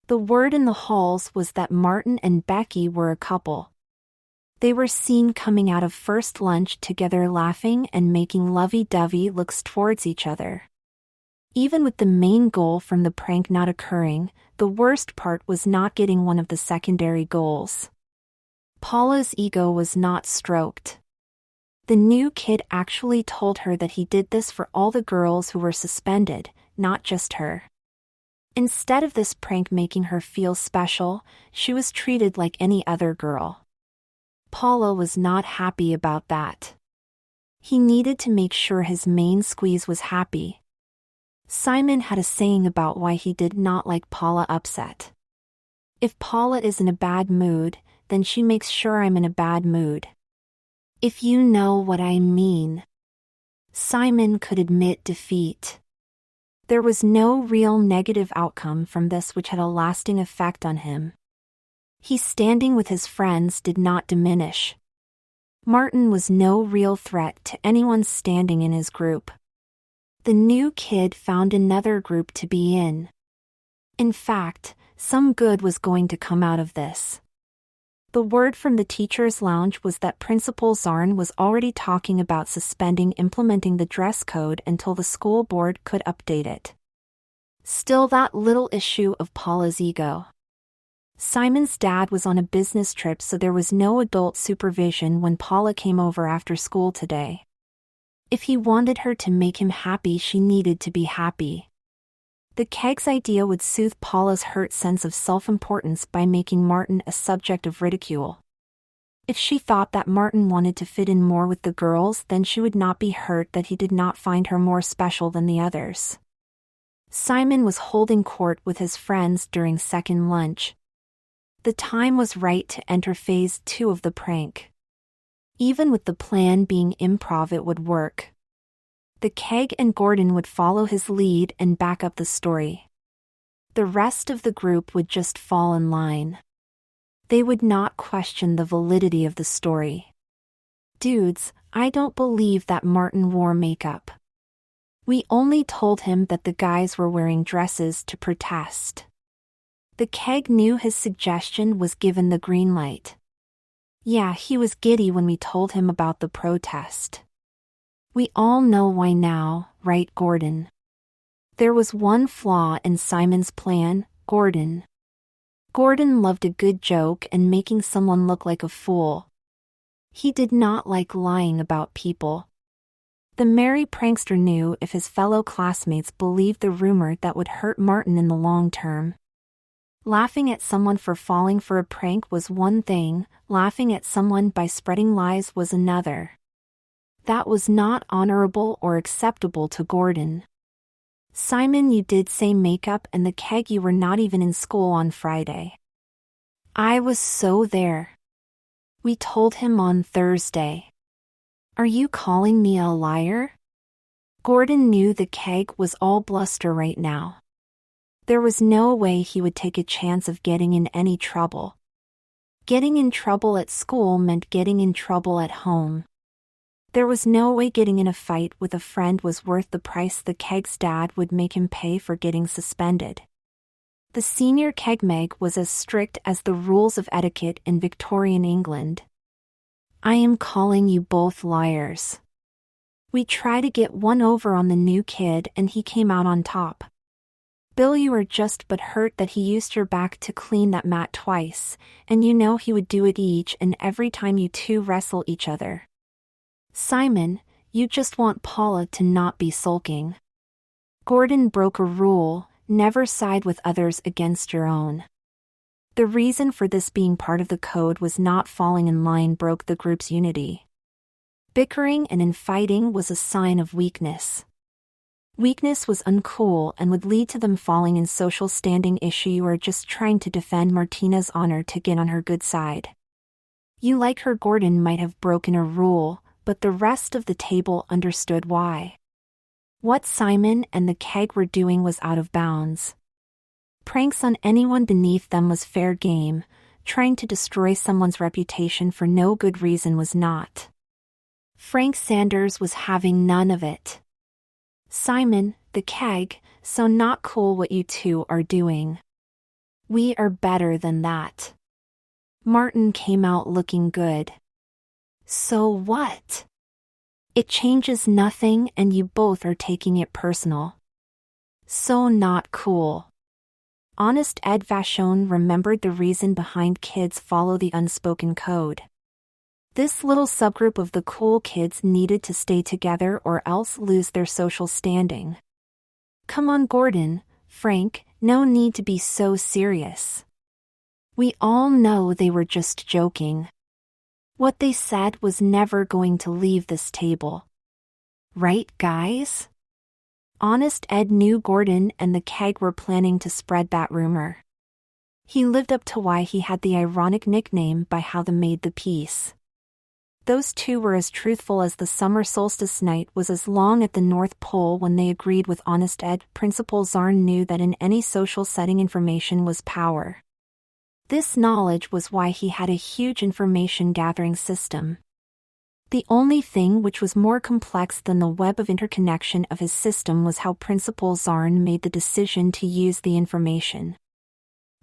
Speaker 1: The word in the halls was that Martin and Becky were a couple. They were seen coming out of first lunch together, laughing and making lovey-dovey looks towards each other. Even with the main goal from the prank not occurring, the worst part was not getting one of the secondary goals. Paula's ego was not stroked. The new kid actually told her that he did this for all the girls who were suspended, not just her. Instead of this prank making her feel special, she was treated like any other girl. Paula was not happy about that. He needed to make sure his main squeeze was happy. Simon had a saying about why he did not like Paula upset. If Paula is in a bad mood, then she makes sure I'm in a bad mood. If you know what I mean. Simon could admit defeat. There was no real negative outcome from this which had a lasting effect on him. His standing with his friends did not diminish. Martin was no real threat to anyone's standing in his group. The new kid found another group to be in. In fact, some good was going to come out of this. The word from the teacher's lounge was that Principal Zarn was already talking about suspending implementing the dress code until the school board could update it. Still that little issue of Paula's ego. Simon's dad was on a business trip, so there was no adult supervision when Paula came over after school today. If he wanted her to make him happy, she needed to be happy. The keg's idea would soothe Paula's hurt sense of self-importance by making Martin a subject of ridicule. If she thought that Martin wanted to fit in more with the girls, then she would not be hurt that he did not find her more special than the others. Simon was holding court with his friends during second lunch. The time was right to enter phase 2 of the prank. Even with the plan being improv, it would work. The keg and Gordon would follow his lead and back up the story. The rest of the group would just fall in line. They would not question the validity of the story. Dudes, I don't believe that Martin wore makeup. We only told him that the guys were wearing dresses to protest. The keg knew his suggestion was given the green light. Yeah, he was giddy when we told him about the protest. We all know why now, right, Gordon? There was one flaw in Simon's plan, Gordon. Gordon loved a good joke and making someone look like a fool. He did not like lying about people. The merry prankster knew if his fellow classmates believed the rumor that would hurt Martin in the long term. Laughing at someone for falling for a prank was one thing, laughing at someone by spreading lies was another. That was not honorable or acceptable to Gordon. Simon, you did say makeup, and the keg, you were not even in school on Friday. I was so there. We told him on Thursday. Are you calling me a liar? Gordon knew the keg was all bluster right now. There was no way he would take a chance of getting in any trouble. Getting in trouble at school meant getting in trouble at home. There was no way getting in a fight with a friend was worth the price the keg's dad would make him pay for getting suspended. The senior keg meg was as strict as the rules of etiquette in Victorian England. I am calling you both liars. We tried to get one over on the new kid and he came out on top. Bill, you were just but hurt that he used your back to clean that mat twice, and you know he would do it each and every time you two wrestle each other. Simon, you just want Paula to not be sulking. Gordon broke a rule, never side with others against your own. The reason for this being part of the code was not falling in line broke the group's unity. Bickering and infighting was a sign of weakness. Weakness was uncool and would lead to them falling in social standing issue. You are just trying to defend Martina's honor to get on her good side. You like her. Gordon might have broken a rule, but the rest of the table understood why. What Simon and the keg were doing was out of bounds. Pranks on anyone beneath them was fair game, trying to destroy someone's reputation for no good reason was not. Frank Sanders was having none of it. Simon, the keg, so not cool what you two are doing. We are better than that. Martin came out looking good. So what? It changes nothing and you both are taking it personal. So not cool. Honest Ed Vachon remembered the reason behind kids follow the unspoken code. This little subgroup of the cool kids needed to stay together or else lose their social standing. Come on, Gordon, Frank, no need to be so serious. We all know they were just joking. What they said was never going to leave this table. Right, guys? Honest Ed knew Gordon and the keg were planning to spread that rumor. He lived up to why he had the ironic nickname by how they made the peace. Those two were as truthful as the summer solstice night was as long at the North Pole when they agreed with Honest Ed. Principal Zarn knew that in any social setting information was power. This knowledge was why he had a huge information-gathering system. The only thing which was more complex than the web of interconnection of his system was how Principal Zarn made the decision to use the information.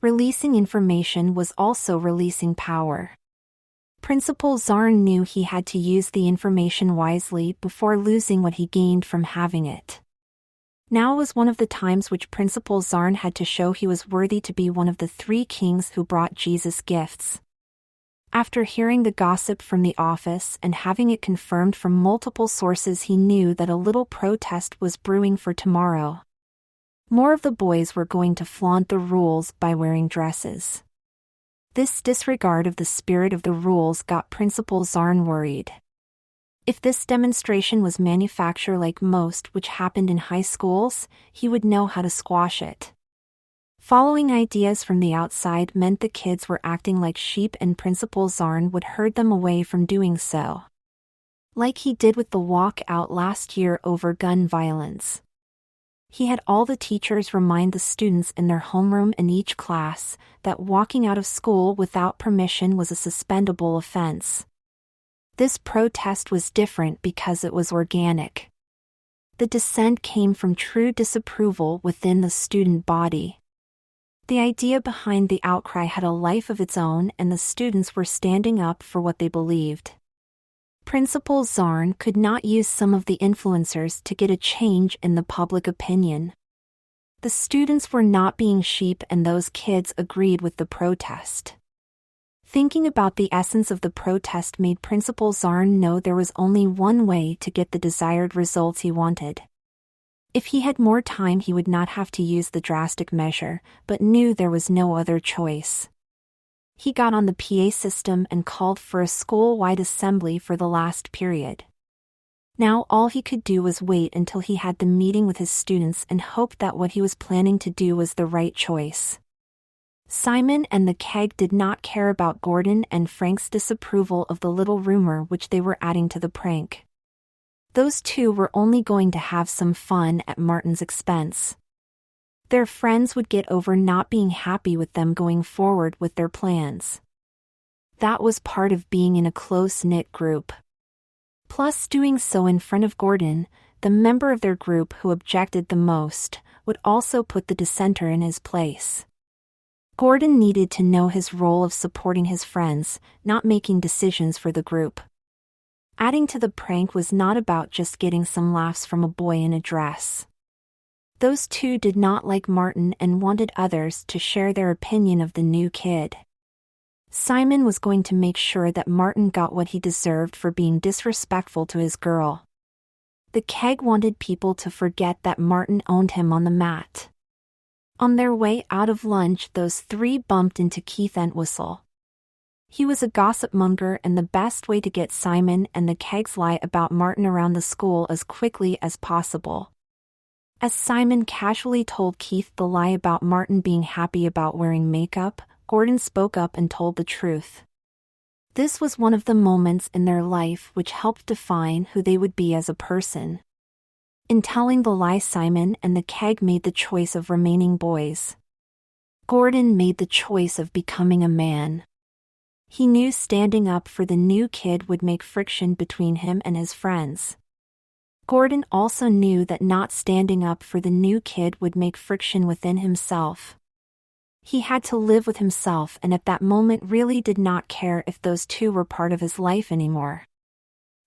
Speaker 1: Releasing information was also releasing power. Principal Zarn knew he had to use the information wisely before losing what he gained from having it. Now was one of the times which Principal Zarn had to show he was worthy to be one of the 3 kings who brought Jesus gifts. After hearing the gossip from the office and having it confirmed from multiple sources, he knew that a little protest was brewing for tomorrow. More of the boys were going to flaunt the rules by wearing dresses. This disregard of the spirit of the rules got Principal Zarn worried. If this demonstration was manufactured like most which happened in high schools, he would know how to squash it. Following ideas from the outside meant the kids were acting like sheep and Principal Zarn would herd them away from doing so. Like he did with the walkout last year over gun violence. He had all the teachers remind the students in their homeroom in each class that walking out of school without permission was a suspendable offense. This protest was different because it was organic. The dissent came from true disapproval within the student body. The idea behind the outcry had a life of its own, and the students were standing up for what they believed. Principal Zarn could not use some of the influencers to get a change in the public opinion. The students were not being sheep, and those kids agreed with the protest. Thinking about the essence of the protest made Principal Zarn know there was only one way to get the desired results he wanted. If he had more time, he would not have to use the drastic measure, but knew there was no other choice. He got on the PA system and called for a school-wide assembly for the last period. Now all he could do was wait until he had the meeting with his students and hope that what he was planning to do was the right choice. Simon and the keg did not care about Gordon and Frank's disapproval of the little rumor which they were adding to the prank. Those two were only going to have some fun at Martin's expense. Their friends would get over not being happy with them going forward with their plans. That was part of being in a close-knit group. Plus, doing so in front of Gordon, the member of their group who objected the most, would also put the dissenter in his place. Gordon needed to know his role of supporting his friends, not making decisions for the group. Adding to the prank was not about just getting some laughs from a boy in a dress. Those two did not like Martin and wanted others to share their opinion of the new kid. Simon was going to make sure that Martin got what he deserved for being disrespectful to his girl. The keg wanted people to forget that Martin owned him on the mat. On their way out of lunch, those 3 bumped into Keith Entwistle. He was a gossip monger, and the best way to get Simon and the kegs lie about Martin around the school as quickly as possible. As Simon casually told Keith the lie about Martin being happy about wearing makeup, Gordon spoke up and told the truth. This was one of the moments in their life which helped define who they would be as a person. In telling the lie, Simon and the keg made the choice of remaining boys. Gordon made the choice of becoming a man. He knew standing up for the new kid would make friction between him and his friends. Gordon also knew that not standing up for the new kid would make friction within himself. He had to live with himself, and at that moment really did not care if those two were part of his life anymore.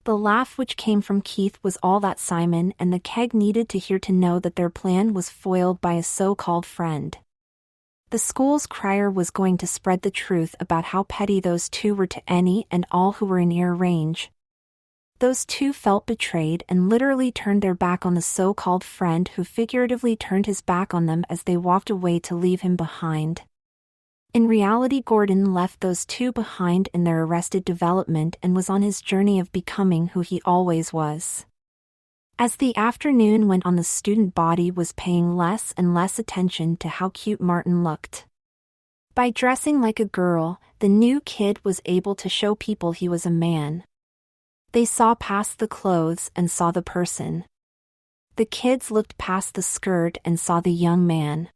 Speaker 1: The laugh which came from Keith was all that Simon and the keg needed to hear to know that their plan was foiled by a so-called friend. The school's crier was going to spread the truth about how petty those two were to any and all who were in ear range. Those two felt betrayed and literally turned their back on the so-called friend who figuratively turned his back on them as they walked away to leave him behind. In reality, Gordon left those two behind in their arrested development and was on his journey of becoming who he always was. As the afternoon went on, the student body was paying less and less attention to how cute Martin looked. By dressing like a girl, the new kid was able to show people he was a man. They saw past the clothes and saw the person. The kids looked past the skirt and saw the young man.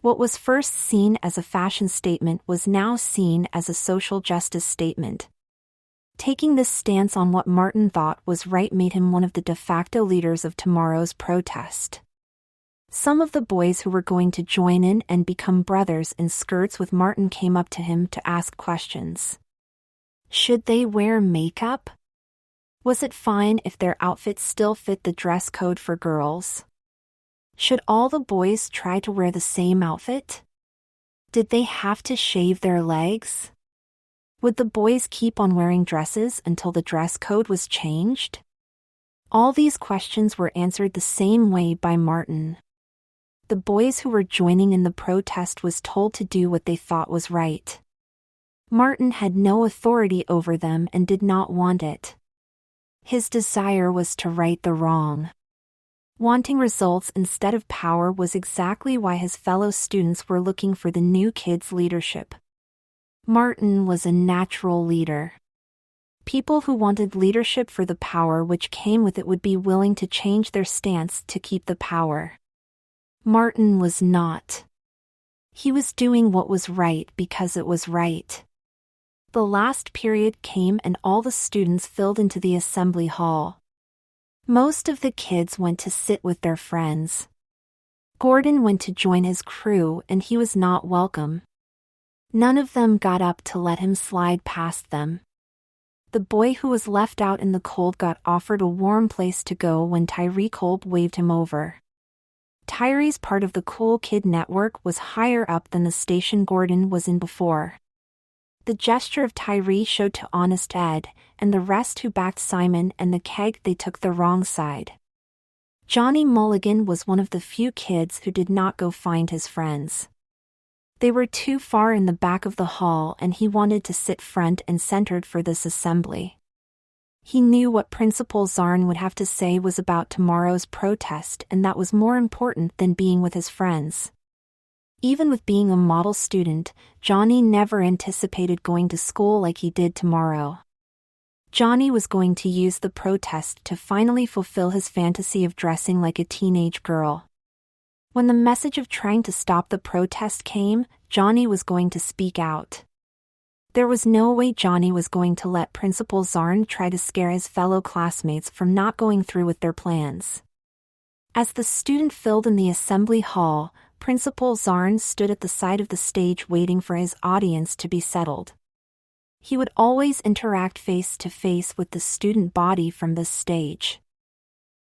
Speaker 1: What was first seen as a fashion statement was now seen as a social justice statement. Taking this stance on what Martin thought was right made him one of the de facto leaders of tomorrow's protest. Some of the boys who were going to join in and become brothers in skirts with Martin came up to him to ask questions. Should they wear makeup? Was it fine if their outfits still fit the dress code for girls? Should all the boys try to wear the same outfit? Did they have to shave their legs? Would the boys keep on wearing dresses until the dress code was changed? All these questions were answered the same way by Martin. The boys who were joining in the protest was told to do what they thought was right. Martin had no authority over them and did not want it. His desire was to right the wrong. Wanting results instead of power was exactly why his fellow students were looking for the new kid's leadership. Martin was a natural leader. People who wanted leadership for the power which came with it would be willing to change their stance to keep the power. Martin was not. He was doing what was right because it was right. The last period came and all the students filled into the assembly hall. Most of the kids went to sit with their friends. Gordon went to join his crew and he was not welcome. None of them got up to let him slide past them. The boy who was left out in the cold got offered a warm place to go when Tyree Kolb waved him over. Tyree's part of the Cool Kid network was higher up than the station Gordon was in before. The gesture of Tyree showed to Honest Ed, and the rest who backed Simon and the keg they took the wrong side. Johnny Mulligan was one of the few kids who did not go find his friends. They were too far in the back of the hall and he wanted to sit front and centered for this assembly. He knew what Principal Zarn would have to say was about tomorrow's protest and that was more important than being with his friends. Even with being a model student, Johnny never anticipated going to school like he did tomorrow. Johnny was going to use the protest to finally fulfill his fantasy of dressing like a teenage girl. When the message of trying to stop the protest came, Johnny was going to speak out. There was no way Johnny was going to let Principal Zarn try to scare his fellow classmates from not going through with their plans. As the student filled in the assembly hall, Principal Zarn stood at the side of the stage waiting for his audience to be settled. He would always interact face-to-face with the student body from this stage.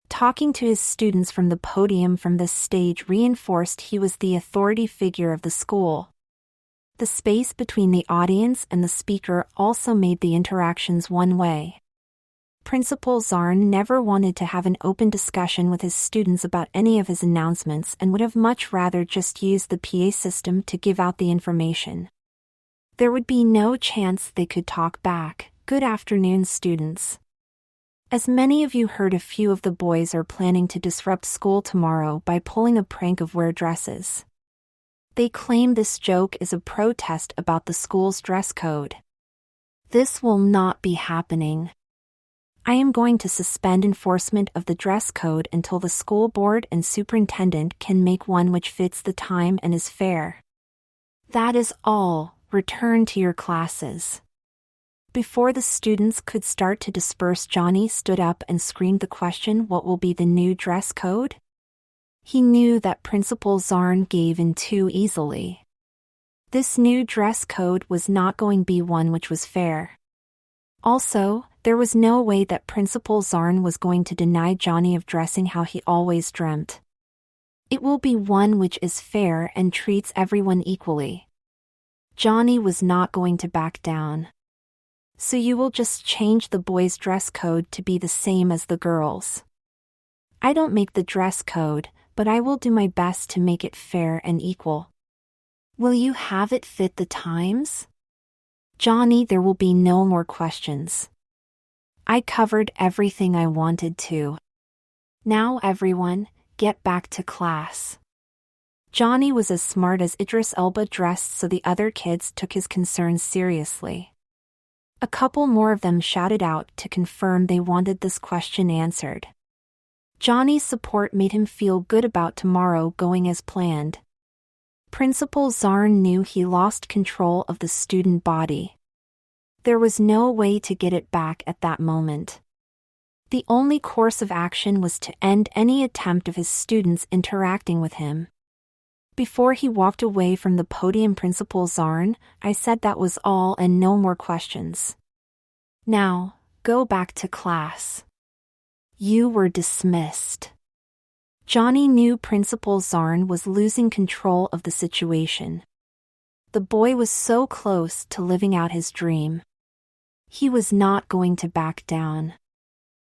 Speaker 1: Talking to his students from the podium from this stage reinforced he was the authority figure of the school. The space between the audience and the speaker also made the interactions one way. Principal Zarn never wanted to have an open discussion with his students about any of his announcements and would have much rather just used the PA system to give out the information. There would be no chance they could talk back, "Good afternoon, students. As many of you heard, a few of the boys are planning to disrupt school tomorrow by pulling a prank of wear dresses. They claim this joke is a protest about the school's dress code. This will not be happening. I am going to suspend enforcement of the dress code until the school board and superintendent can make one which fits the time and is fair. That is all. Return to your classes." Before the students could start to disperse, Johnny stood up and screamed the question, "What will be the new dress code?" He knew that Principal Zarn gave in too easily. This new dress code was not going to be one which was fair. Also, there was no way that Principal Zarn was going to deny Johnny of dressing how he always dreamt. It will be one which is fair and treats everyone equally. Johnny was not going to back down. "So you will just change the boys' dress code to be the same as the girls'. I don't make the dress code, but I will do my best to make it fair and equal. Will you have it fit the times?" "Johnny, there will be no more questions. I covered everything I wanted to. Now everyone, get back to class." Johnny was as smart as Idris Elba dressed, so the other kids took his concerns seriously. A couple more of them shouted out to confirm they wanted this question answered. Johnny's support made him feel good about tomorrow going as planned. Principal Zarn knew he lost control of the student body. There was no way to get it back at that moment. The only course of action was to end any attempt of his students interacting with him. Before he walked away from the podium, Principal Zarn, I said that was all and no more questions. Now, go back to class. You were dismissed. Johnny knew Principal Zarn was losing control of the situation. The boy was so close to living out his dream. He was not going to back down.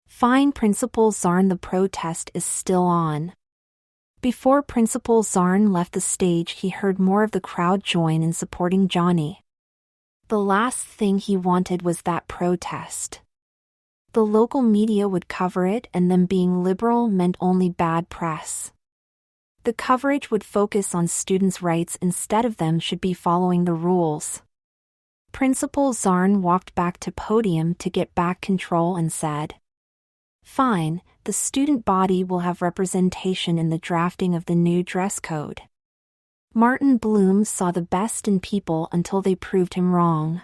Speaker 1: Fine, Principal Zarn, the protest is still on. Before Principal Zarn left the stage, he heard more of the crowd join in supporting Johnny. The last thing he wanted was that protest. The local media would cover it, and them being liberal meant only bad press. The coverage would focus on students' rights instead of them should be following the rules. Principal Zarn walked back to podium to get back control and said, "Fine, the student body will have representation in the drafting of the new dress code." Martin Bloom saw the best in people until they proved him wrong.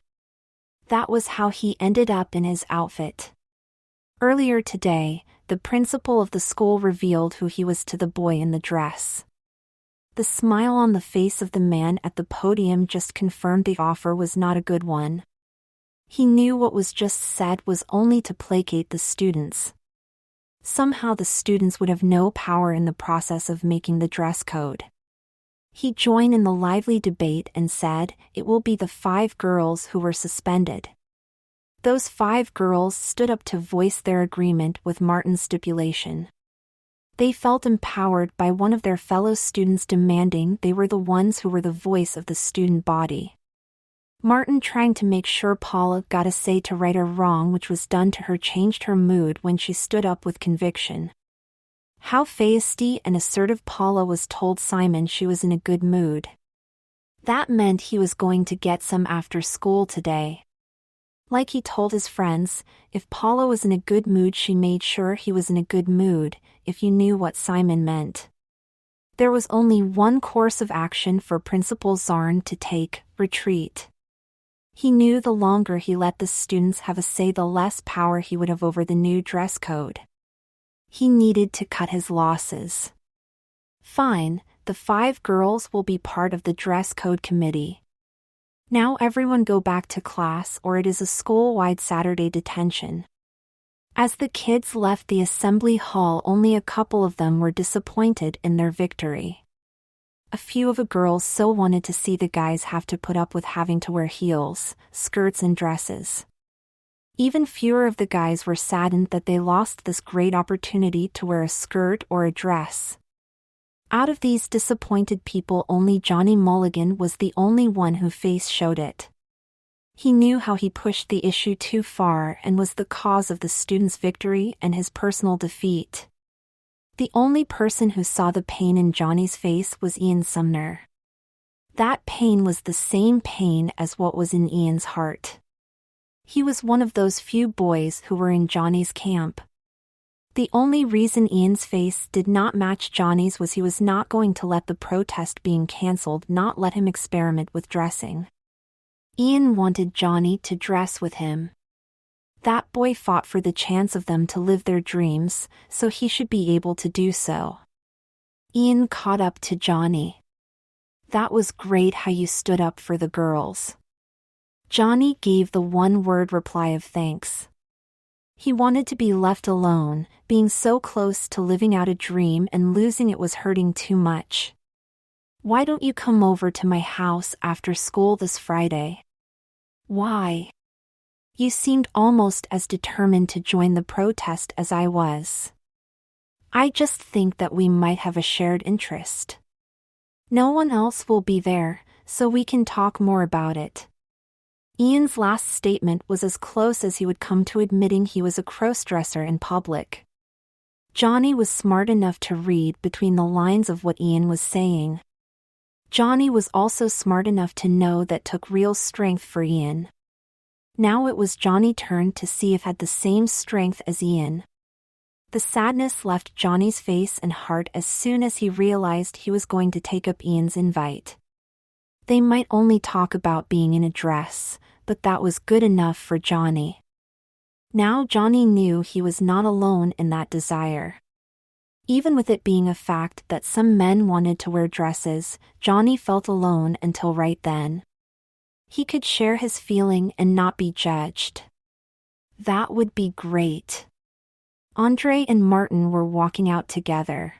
Speaker 1: That was how he ended up in his outfit. Earlier today, the principal of the school revealed who he was to the boy in the dress. The smile on the face of the man at the podium just confirmed the offer was not a good one. He knew what was just said was only to placate the students. Somehow the students would have no power in the process of making the dress code. He joined in the lively debate and said it will be the 5 girls who were suspended. Those 5 girls stood up to voice their agreement with Martin's stipulation. They felt empowered by one of their fellow students demanding they were the ones who were the voice of the student body. Martin, trying to make sure Paula got a say to right or wrong which was done to her, changed her mood when she stood up with conviction. How feisty and assertive Paula was told Simon she was in a good mood. That meant he was going to get some after school today. Like he told his friends, if Paula was in a good mood, she made sure he was in a good mood, if you knew what Simon meant. There was only one course of action for Principal Zarn to take: retreat. He knew the longer he let the students have a say, the less power he would have over the new dress code. He needed to cut his losses. Fine, the 5 girls will be part of the dress code committee. Now everyone go back to class or it is a school-wide Saturday detention. As the kids left the assembly hall, only a couple of them were disappointed in their victory. A few of the girls so wanted to see the guys have to put up with having to wear heels, skirts and dresses. Even fewer of the guys were saddened that they lost this great opportunity to wear a skirt or a dress. Out of these disappointed people, only Johnny Mulligan was the only one whose face showed it. He knew how he pushed the issue too far and was the cause of the students' victory and his personal defeat. The only person who saw the pain in Johnny's face was Ian Sumner. That pain was the same pain as what was in Ian's heart. He was one of those few boys who were in Johnny's camp. The only reason Ian's face did not match Johnny's was he was not going to let the protest being cancelled not let him experiment with dressing. Ian wanted Johnny to dress with him. That boy fought for the chance of them to live their dreams, so he should be able to do so. Ian caught up to Johnny. "That was great how you stood up for the girls." Johnny gave the one-word reply of thanks. He wanted to be left alone, being so close to living out a dream and losing it was hurting too much. "Why don't you come over to my house after school this Friday?" "Why?" "You seemed almost as determined to join the protest as I was." "I just think that we might have a shared interest." "No one else will be there, so we can talk more about it." Ian's last statement was as close as he would come to admitting he was a crossdresser in public. Johnny was smart enough to read between the lines of what Ian was saying. Johnny was also smart enough to know that took real strength for Ian. Now it was Johnny's turn to see if he had the same strength as Ian. The sadness left Johnny's face and heart as soon as he realized he was going to take up Ian's invite. They might only talk about being in a dress, but that was good enough for Johnny. Now Johnny knew he was not alone in that desire. Even with it being a fact that some men wanted to wear dresses, Johnny felt alone until right then. He could share his feeling and not be judged. That would be great. Andre and Martin were walking out together.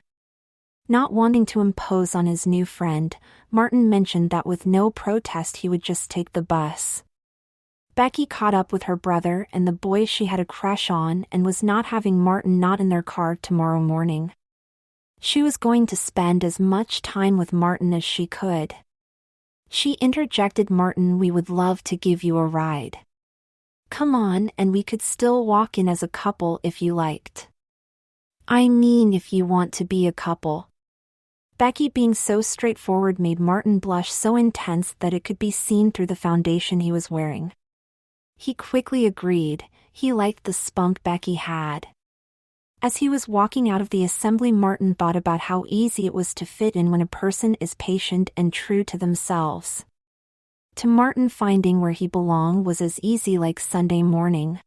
Speaker 1: Not wanting to impose on his new friend, Martin mentioned that with no protest he would just take the bus. Becky caught up with her brother and the boy she had a crush on and was not having Martin not in their car tomorrow morning. She was going to spend as much time with Martin as she could. She interjected, "Martin, we would love to give you a ride. Come on, and we could still walk in as a couple if you liked. I mean, if you want to be a couple." Becky being so straightforward made Martin blush so intense that it could be seen through the foundation he was wearing. He quickly agreed. He liked the spunk Becky had. As he was walking out of the assembly, Martin thought about how easy it was to fit in when a person is patient and true to themselves. To Martin, finding where he belonged was as easy like Sunday morning.